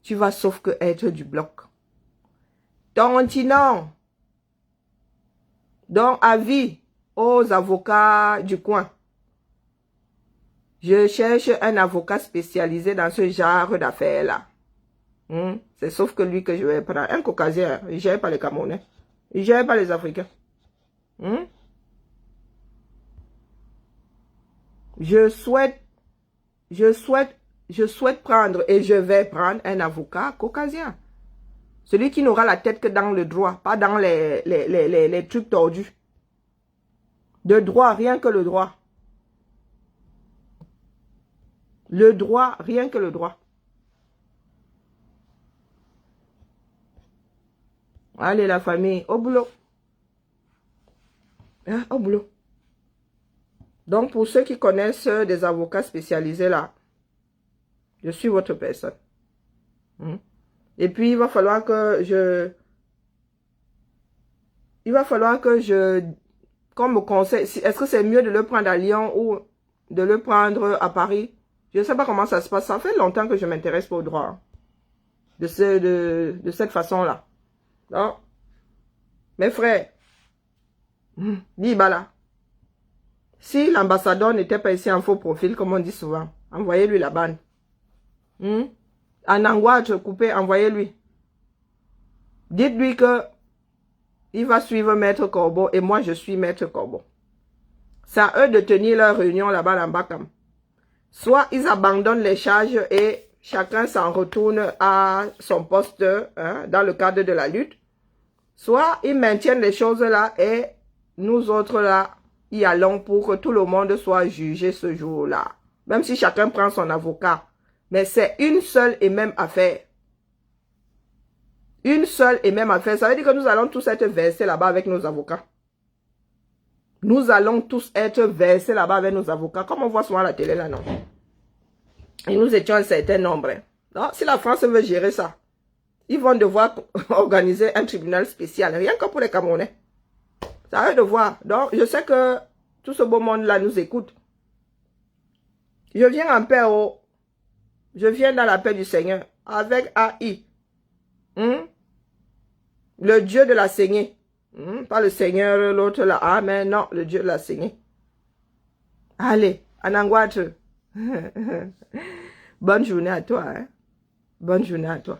Tu vas sauf que être du bloc. Tontinon. Donc, avis aux avocats du coin. Je cherche un avocat spécialisé dans ce genre d'affaires-là. C'est sauf que lui que je vais prendre. Un caucasien, il ne gère pas les Camerounais. Il ne gère pas les Africains. Je souhaite prendre et je vais prendre un avocat caucasien. Celui qui n'aura la tête que dans le droit, pas dans les trucs tordus. De droit, rien que le droit. Le droit, rien que le droit. Allez, la famille, au boulot. Hein, au boulot. Donc, pour ceux qui connaissent des avocats spécialisés là, je suis votre personne. Et puis, il va falloir que comme me conseille, est-ce que c'est mieux de le prendre à Lyon ou de le prendre à Paris? Je ne sais pas comment ça se passe. Ça fait longtemps que je m'intéresse au droit. De cette façon-là. Non? Mes frères, Dibala, si l'ambassadeur n'était pas ici en faux profil, comme on dit souvent, envoyez-lui la bande. En angoisse coupé, envoyez-lui. Dites-lui que il va suivre Maître Corbeau et moi je suis Maître Corbeau. C'est à eux de tenir leur réunion là-bas en Bakam. Soit ils abandonnent les charges et chacun s'en retourne à son poste dans le cadre de la lutte. Soit ils maintiennent les choses là et nous autres là, y allons pour que tout le monde soit jugé ce jour-là. Même si chacun prend son avocat. Mais c'est une seule et même affaire. Une seule et même affaire. Ça veut dire que nous allons tous être versés là-bas avec nos avocats. Nous allons tous être versés là-bas avec nos avocats. Comme on voit souvent à la télé là, non? Et nous étions un certain nombre. Donc, si la France veut gérer ça, ils vont devoir organiser un tribunal spécial. Rien que pour les Camerounais. Ça va de voir. Donc, je sais que tout ce beau monde-là nous écoute. Je viens en paix. Je viens dans la paix du Seigneur. Avec AI. Le Dieu de la saignée. Pas le Seigneur, l'autre là. Ah, mais non, le Dieu de la saignée. Allez, Anangwatre. Bonne journée à toi. Bonne journée à toi.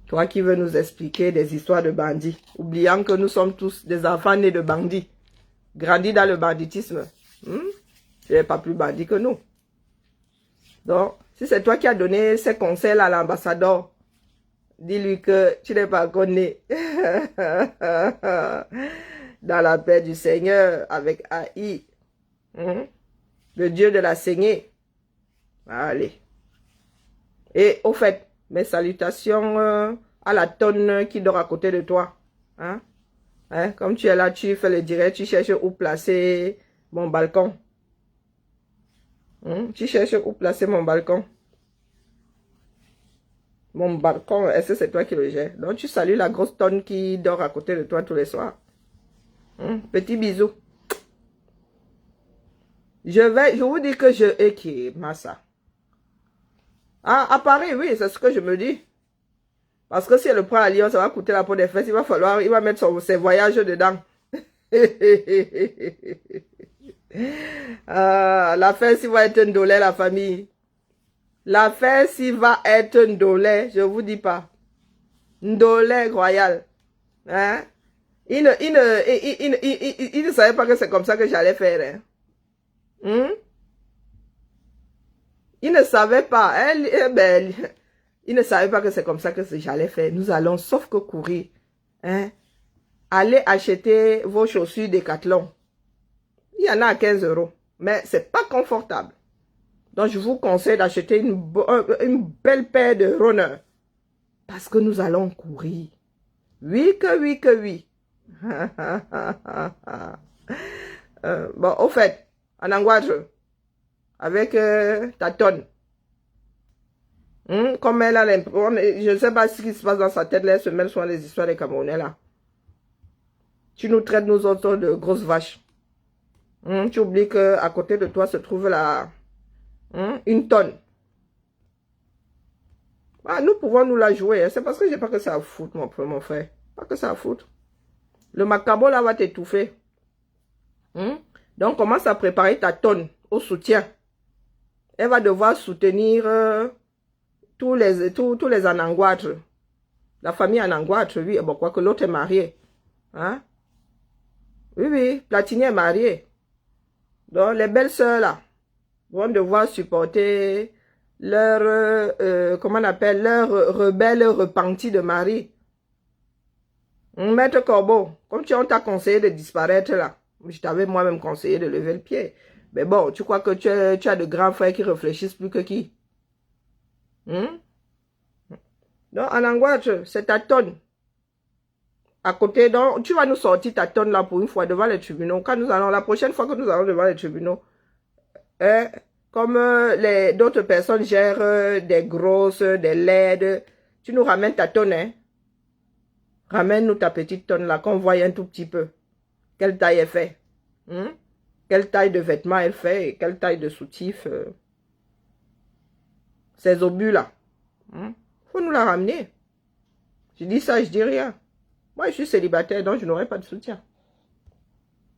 Toi qui veux nous expliquer des histoires de bandits. Oubliant que nous sommes tous des enfants nés de bandits. Grandis dans le banditisme. Tu n'es pas plus bandit que nous. Donc, si c'est toi qui as donné ces conseils à l'ambassadeur, dis-lui que tu n'es pas connu. Dans la paix du Seigneur avec AI. Le Dieu de la saignée. Allez. Et au fait, mes salutations à la tonne qui dort à côté de toi. Comme tu es là, tu fais le direct, tu cherches où placer mon balcon. Tu cherches où placer mon balcon. Mon balcon, est-ce que c'est toi qui le gères? Donc tu salues la grosse tonne qui dort à côté de toi tous les soirs. Petit bisou. Je vous dis que qui Massa. Ah, à Paris, oui, c'est ce que je me dis. Parce que si elle le prend à Lyon, ça va coûter la peau des fesses. Il va mettre ses voyages dedans. La fesse, il va être un dolé, la famille. La fesse, il va être un dolé, je vous dis pas. Un dolé royal. Il ne savait pas que c'est comme ça que j'allais faire. Il ne savait pas. Il ne savait pas que c'est comme ça que j'allais faire. Nous allons, sauf que courir. Allez acheter vos chaussures Decathlon. Il y en a à 15 €. Mais c'est pas confortable. Donc, je vous conseille d'acheter une belle paire de runners. Parce que nous allons courir. Oui que oui que oui. Bon, au fait, en Angoître, avec ta tonne. Comme elle a l'impression, je ne sais pas ce qui se passe dans sa tête, là, elle se mêle sur les histoires des Camerounais, là. Tu nous traites, nous autres, de grosses vaches. Tu oublies qu'à côté de toi se trouve une tonne. Nous pouvons nous la jouer. C'est parce que j'ai pas que ça à foutre, mon frère. Pas que ça à foutre. Le macabo, là, va t'étouffer. Donc, commence à préparer ta tonne au soutien. Elle va devoir soutenir tous les Anangouâtres. La famille Anangouâtre, oui. Bon, quoique l'autre est marié. Oui, Platini est marié. Donc, les belles sœurs, là, vont devoir supporter leur, comment on appelle, leur rebelle repenti de mari. Maître Corbeau, comme on t'a conseillé de disparaître, là, je t'avais moi-même conseillé de lever le pied. Mais bon, tu crois que tu as de grands frères qui réfléchissent plus que qui? Donc, en Angoître, c'est ta tonne. à côté. Donc, tu vas nous sortir ta tonne là pour une fois devant les tribunaux. Quand nous allons, la prochaine fois que nous allons devant les tribunaux, hein, comme d'autres personnes gèrent des grosses, des laides, tu nous ramènes ta tonne, hein. Ramène-nous ta petite tonne là, qu'on voie un tout petit peu. Quelle taille elle fait? Hein? Quelle taille de vêtements elle fait? Et quelle taille de soutif? Ces obus là. Hein? Faut nous la ramener. Je dis ça, je dis rien. Moi, je suis célibataire, donc je n'aurai pas de soutien.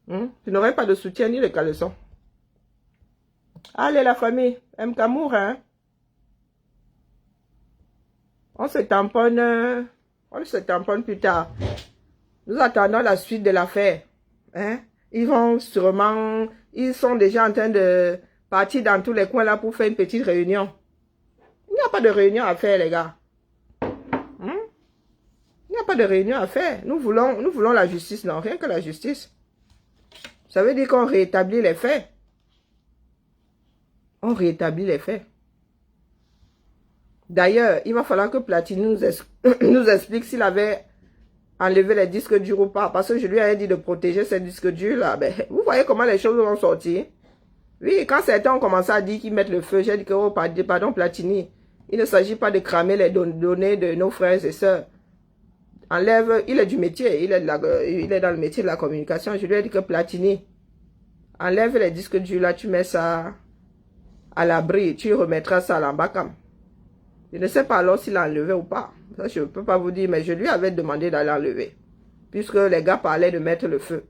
Hein? Je n'aurai pas de soutien ni de caleçon. Allez, la famille. M. Kamour, hein? On se tamponne plus tard. Nous attendons la suite de l'affaire. Hein? Ils sont déjà en train de partir dans tous les coins là pour faire une petite réunion. Il n'y a pas de réunion à faire, les gars. Hein? Il n'y a pas de réunion à faire. Nous voulons la justice, non, rien que la justice. Ça veut dire qu'on rétablit les faits. On rétablit les faits. D'ailleurs, il va falloir que Platini nous explique s'il avait enlevé les disques durs ou pas. Parce que je lui avais dit de protéger ces disques durs-là. Ben, vous voyez comment les choses vont sortir. Oui, quand certains ont commencé à dire qu'ils mettent le feu, j'ai dit que, oh, pardon, Platini, il ne s'agit pas de cramer les données de nos frères et sœurs. Enlève, il est du métier, il est dans le métier de la communication. Je lui ai dit que Platini, enlève les disques durs là, tu mets ça à l'abri, tu remettras ça à l'ambacam. Je ne sais pas alors s'il a enlevé ou pas. Ça, je ne peux pas vous dire, mais je lui avais demandé d'aller enlever. Puisque les gars parlaient de mettre le feu.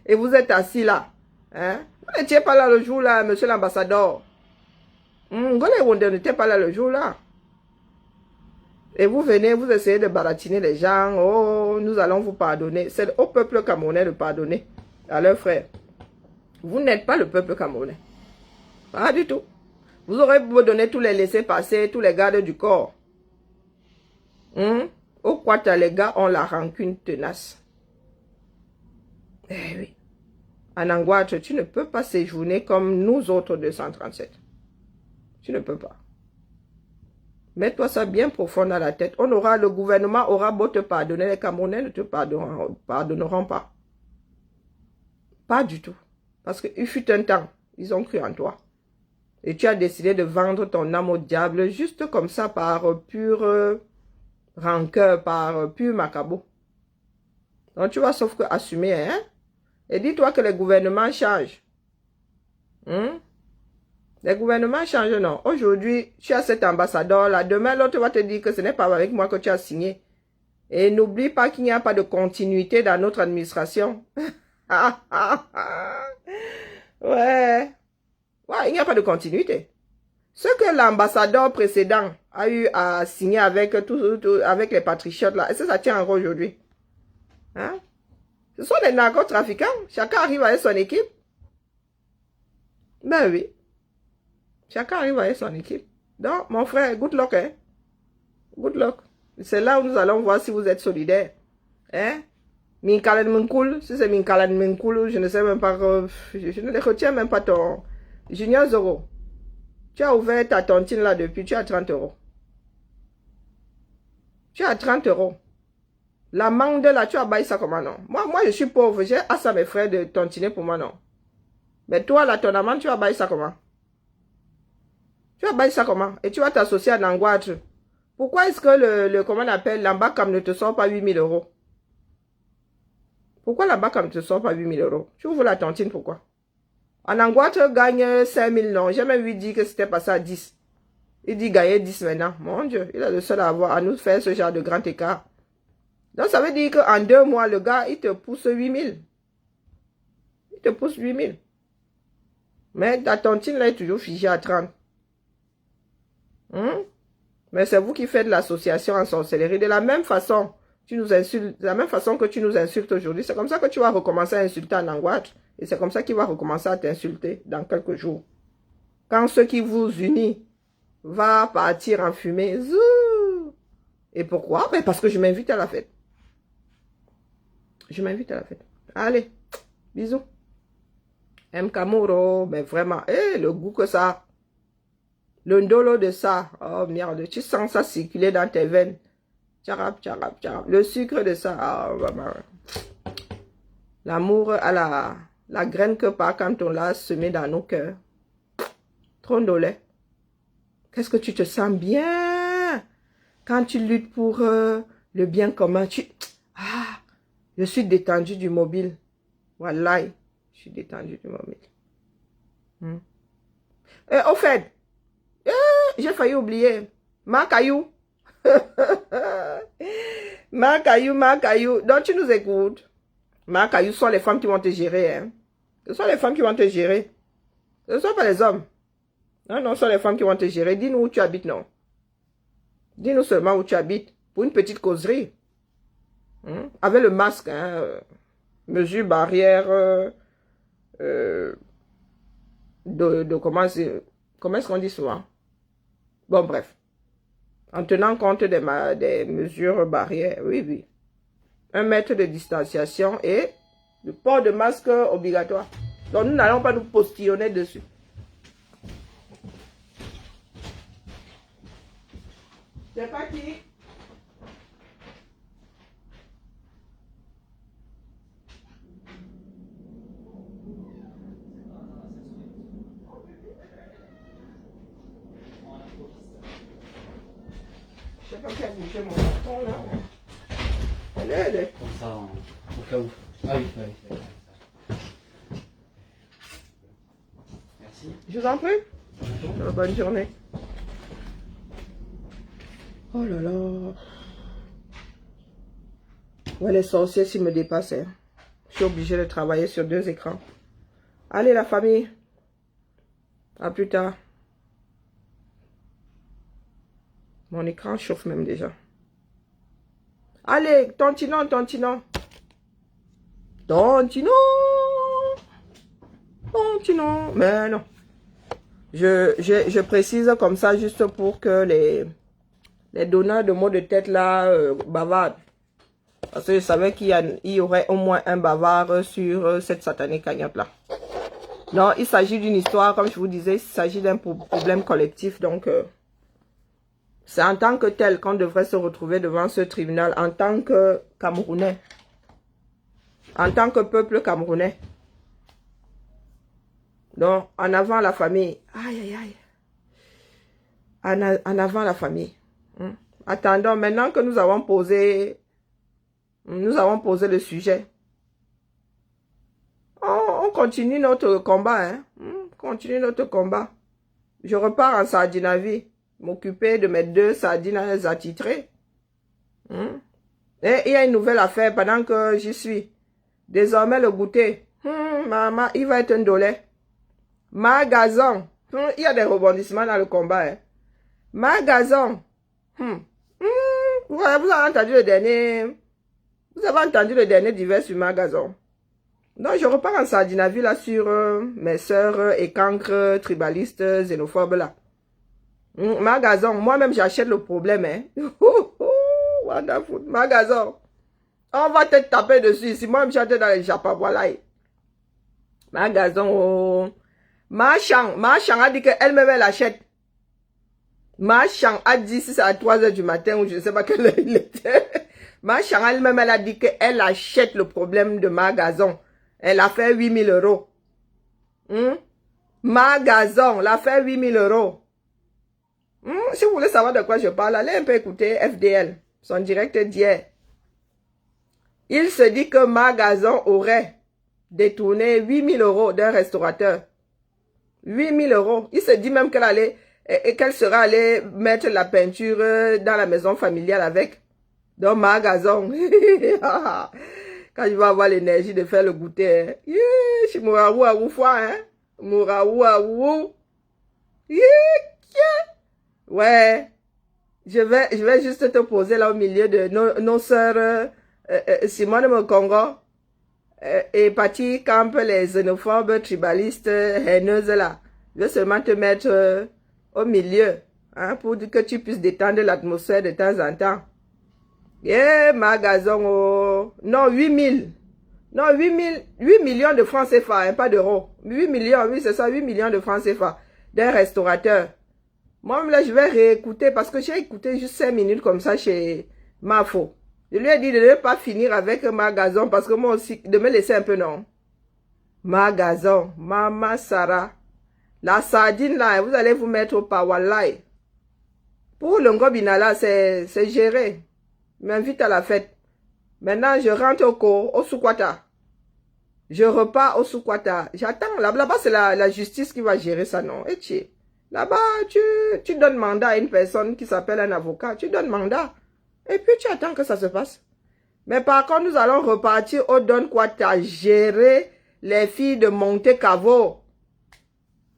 Et vous êtes assis là. Hein? Vous n'étiez pas là le jour là, monsieur l'ambassadeur. Vous n'étiez pas là le jour là. Et vous venez, vous essayez de baratiner les gens. Oh, nous allons vous pardonner. C'est au peuple camerounais de pardonner à leurs frères. Vous n'êtes pas le peuple camerounais. Pas du tout. Vous aurez beau donner tous les laissés-passer, tous les gardes du corps. Au Quata, les gars ont la rancune tenace. Eh oui. En Anguatre, tu ne peux pas séjourner comme nous autres 237. Tu ne peux pas. Mets-toi ça bien profond dans la tête. Le gouvernement aura beau te pardonner, les Camerounais ne te pardonneront pas. Pas du tout. Parce qu'il fut un temps, ils ont cru en toi. Et tu as décidé de vendre ton âme au diable juste comme ça par pure rancœur, par pur macabo. Donc tu vas sauf que assumer, hein? Et dis-toi que les gouvernements changent. Les gouvernements changent, non. Aujourd'hui, tu as cet ambassadeur-là. Demain, l'autre va te dire que ce n'est pas avec moi que tu as signé. Et n'oublie pas qu'il n'y a pas de continuité dans notre administration. Ouais. Ouais, il n'y a pas de continuité. Ce que l'ambassadeur précédent a eu à signer avec avec les patriotes là, est-ce que ça tient encore aujourd'hui? Hein? Ce sont des narcotrafiquants. Chacun arrive avec son équipe. Ben oui. Chacun arrive avec son équipe. Donc, mon frère, good luck, hein? Good luck. C'est là où nous allons voir si vous êtes solidaires. Hein? Minkalan Minkoul, si c'est Minkalan Minkoul, je ne sais même pas, je ne les retiens même pas ton... Junior Zoro, tu as ouvert ta tontine là depuis, tu as 30 €. Tu as 30 €. La mangue là, tu as baillé ça comment non? Moi, je suis pauvre, j'ai à ça mes frères de tontiner pour moi non. Mais toi là, ton amende, tu as baillé ça comment? Tu as baillé ça comment? Et tu vas t'associer à Nanguatre. Pourquoi est-ce que comment on appelle, l'ambacam ne te sort pas 8 000 €? Pourquoi l'ambacam ne te sort pas 8 000 €? Tu ouvres la tontine, pourquoi? En Anguatre gagne 5 000, non. J'ai même lui dit que c'était passé à 10. Il dit gagner 10 maintenant. Mon Dieu, il est le seul à nous faire ce genre de grand écart. Donc ça veut dire qu'en 2 mois, le gars, il te pousse 8 000. Il te pousse 8 000. Mais ta tontine là est toujours figée à 30. Mais c'est vous qui faites l'association en sorcellerie. De la même façon, tu nous insultes, de la même façon que tu nous insultes aujourd'hui. C'est comme ça que tu vas recommencer à insulter en Anguatre. Et c'est comme ça qu'il va recommencer à t'insulter dans quelques jours. Quand ce qui vous unit va partir en fumée. Zou. Et pourquoi? Ben parce que je m'invite à la fête. Je m'invite à la fête. Allez, bisous. M. Kamuro, mais vraiment, le goût que ça a. Le ndolo de ça. Oh merde, tu sens ça circuler dans tes veines. Tcharap, tcharap, tcharap. Le sucre de ça. Ah, vraiment. L'amour à la graine que part quand on l'a semé dans nos cœurs. Trop de lait. Qu'est-ce que tu te sens bien quand tu luttes pour le bien commun. Ah, je suis détendu du mobile. Wallahi, je suis détendu du mobile. Au fait, j'ai failli oublier. Ma caillou. Ma caillou. Donc tu nous écoutes. Ma caillou, ce sont les femmes qui vont te gérer. Hein. Ce sont les femmes qui vont te gérer. Ce ne sont pas les hommes. Non, non, ce sont les femmes qui vont te gérer. Dis-nous où tu habites, non. Dis-nous seulement où tu habites. Pour une petite causerie. Avec le masque. Hein, mesure barrière. Comment est-ce qu'on dit souvent? Bon, bref. En tenant compte des mesures barrières. Oui, oui. 1 mètre de distanciation et le port de masque obligatoire. Donc, nous n'allons pas nous postillonner dessus. C'est parti. Je sais pas qui a bouché mon bâton là. Allez. Comme ça, au cas où. Ah oui, oui. Merci. Je vous en prie. Bonne journée. Oh là là. Ouais, les sorciers, s'ils me dépassaient. Je suis obligée de travailler sur 2 écrans. Allez, la famille. À plus tard. Mon écran chauffe même déjà. Allez, tontinons. Mais non. Je précise comme ça juste pour que les donneurs de mots de tête là bavardent. Parce que je savais qu'il y aurait au moins un bavard sur cette satanée cagnotte là. Non, il s'agit d'une histoire, comme je vous disais, il s'agit d'un problème collectif. Donc, c'est en tant que tel qu'on devrait se retrouver devant ce tribunal en tant que Camerounais. En tant que peuple camerounais. Donc, en avant la famille. Aïe, aïe, aïe. En avant la famille. Attendons, maintenant que nous avons posé le sujet. On continue notre combat. Hein? Continue notre combat. Je repars en Sardinavie. M'occuper de mes 2 sardines attitrées. Et il y a une nouvelle affaire pendant que j'y suis. Désormais, le goûter. Maman, il va être un dolé. Magazon. Il y a des rebondissements dans le combat. Hein. Magazon. Vous avez entendu le dernier. Vous avez entendu le dernier divers sur Magazon. Donc, je repars en Sardinavie là sur mes sœurs écancres, tribalistes, xénophobes là. Magazon, moi-même j'achète le problème. Hein. Wonderful. Magazon. On va te taper dessus ici. Moi-même j'étais dans les Japon. Voilà. Magazon. Oh. Ma Chang a dit qu'elle-même elle achète. Ma Chang a dit si c'est à 3 h du matin ou je ne sais pas quelle heure il était. Ma Chang elle-même elle a dit qu'elle achète le problème de Magazon. Elle a fait 8 000 €. Magazon, elle a fait 8 000 €. Si vous voulez savoir de quoi je parle, allez un peu écouter FDL, son direct d'hier. Il se dit que Magazon aurait détourné 8 000 € d'un restaurateur. 8 000 €. Il se dit même qu'elle serait allée mettre la peinture dans la maison familiale avec. Donc Magazon. Quand je vais avoir l'énergie de faire le goûter. Hein. Yeah, je suis mouraou à fois, hein. Mouraou à ou. Yeah. Ouais. Je vais juste te poser là au milieu de nos sœurs Simone Mokongo et Patti Camp, les xénophobes, tribalistes, haineuses là. Je vais seulement te mettre au milieu, hein, pour que tu puisses détendre l'atmosphère de temps en temps. Magazon, oh. Non, 8 000. Non, 8 millions de francs CFA, hein, pas d'euros. 8 millions, oui, c'est ça, 8 millions de francs CFA d'un restaurateur. Moi, là, je vais réécouter parce que j'ai écouté juste 5 minutes comme ça Ma faute. Je lui ai dit de ne pas finir avec Magazon parce que moi aussi, de me laisser un peu, non. Magazon, Mama Sarah. La sardine là, vous allez vous mettre au Pawalai. Pour le Ngobina là, c'est géré. Il m'invite à la fête. Maintenant, je rentre au Soukwata. Je repars au Soukwata. J'attends. Là-bas, c'est la justice qui va gérer ça, non? Et là-bas, tu donnes mandat à une personne qui s'appelle un avocat. Tu donnes mandat. Et puis, tu attends que ça se passe. Mais par contre, nous allons repartir au Don Kwata, gérer les filles de Monte Cavo.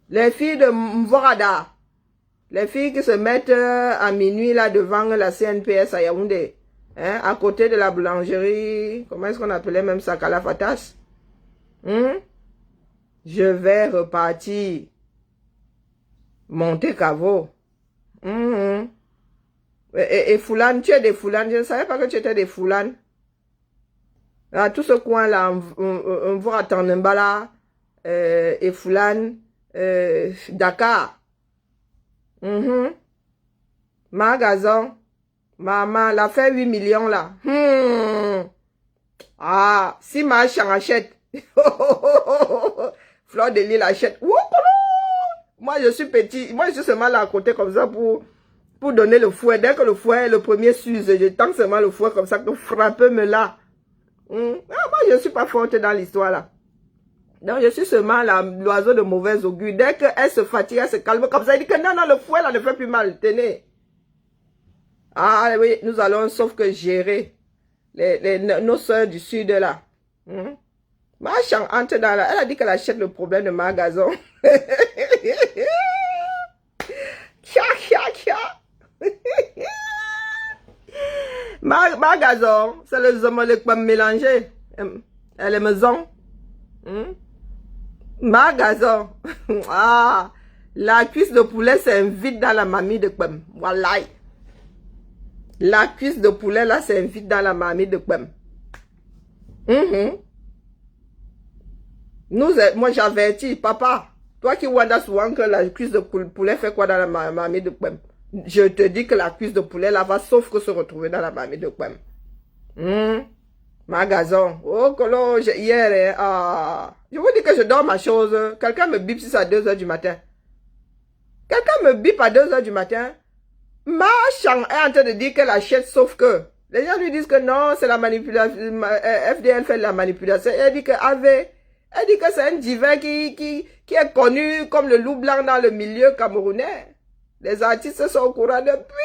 Les filles de Mvorada. Les filles qui se mettent à minuit là devant la CNPS à Yaoundé. Hein, à côté de la boulangerie. Comment est-ce qu'on appelait même ça? Kalafatas. Je vais repartir. Monte Cavo. Et Foulane, tu es des Foulanes. Je ne savais pas que tu étais des Foulanes. Là, tout ce coin-là, on voit attendre Mbala, et Foulane, Dakar. Magazon. Maman, elle a fait 8 millions là. Ah, si ma chien achète. Fleur de Lille achète. Moi, je suis petit. Moi, je suis seulement là à côté comme ça pour donner le fouet. Dès que le fouet, le premier s'use, je tends seulement le fouet comme ça que frappe-me là. Moi, je ne suis pas forte dans l'histoire là. Donc, je suis seulement l'oiseau de mauvaise augure. Dès qu'elle se fatigue, elle se calme comme ça. Elle dit que non, le fouet là ne fait plus mal. Tenez. Ah oui, nous allons sauf que gérer nos soeurs du sud là. Ma chère entre dans là. Elle a dit qu'elle achète le problème de Magazon. Magazon, c'est le zombie qui mélangé. Elle est maison. Magazon. Ah, la cuisse de poulet s'invite dans la mamie de Kwem. Voilà. La cuisse de poulet là s'invite dans la mamie de Kwem. Moi j'avertis, papa. Toi qui vois souvent que la cuisse de poulet fait quoi dans la mamie de Kwem? Je te dis que la cuisse de poulet là va sauf que se retrouver dans la mamie de Kwem. Magazon. Oh, colo, hier, je vous dis que je dors ma chose. Quelqu'un me bip si c'est à 2 h du matin. Quelqu'un me bip à 2 h du matin. Ma chang est en train de dire qu'elle achète sauf que. Les gens lui disent que non, c'est la manipulation. FDL fait de la manipulation. Elle dit que elle dit que c'est un divin qui est connu comme le loup blanc dans le milieu camerounais. Les artistes sont au courant depuis.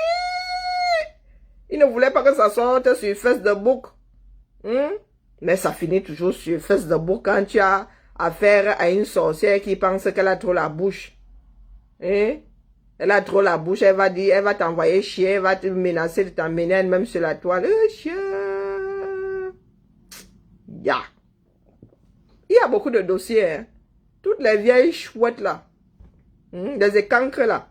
Ils ne voulaient pas que ça sorte sur Facebook. Mais ça finit toujours sur Facebook quand tu as affaire à une sorcière qui pense qu'elle a trop la bouche. Elle a trop la bouche, elle va dire, elle va t'envoyer chier, elle va te menacer de t'emmener même sur la toile. Chien. Yeah. Il y a beaucoup de dossiers. Hein. Toutes les vieilles chouettes là. Des écancres là.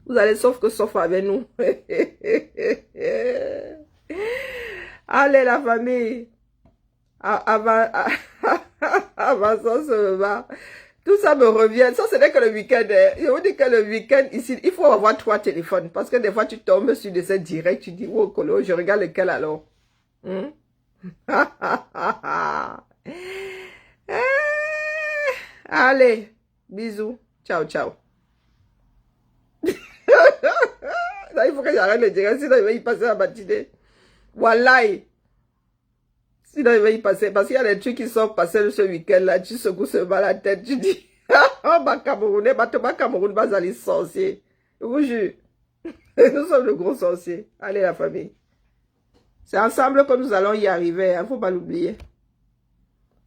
Vous allez sauf avec nous. Allez la famille. Avant ça se va. Tout ça me revient. Ça, ce n'est que le week-end. Je vous dis que le week-end, ici, il faut avoir 3 téléphones. Parce que des fois, tu tombes sur des directs, tu dis, oh, Colo, je regarde lequel alors. Allez, bisous. Ciao, ciao. Là, il faut que j'arrête le direct, sinon il va y passer à matinée. Wallahi. Sinon il va y passer, parce qu'il y a des trucs qui sont passés ce week-end-là, tu secoues seulement la tête, tu dis, oh, ma Camerounais, ma Cameroun, va aller sorcier. Je vous jure. Nous sommes de gros sorciers. Allez, la famille. C'est ensemble que nous allons y arriver, il ne faut pas l'oublier.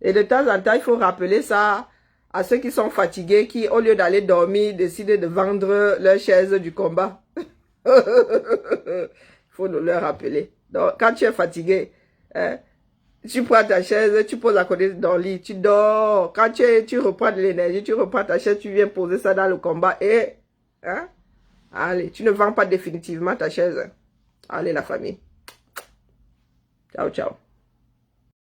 Et de temps en temps, il faut rappeler ça à ceux qui sont fatigués, qui, au lieu d'aller dormir, décident de vendre leur chaise du combat. Il faut nous leur rappeler. Donc, quand tu es fatigué, hein, tu prends ta chaise, tu poses à côté de ton lit, tu dors. Quand tu reprends de l'énergie, tu reprends ta chaise, tu viens poser ça dans le combat et... Hein, allez, tu ne vends pas définitivement ta chaise. Allez, la famille. Ciao, ciao.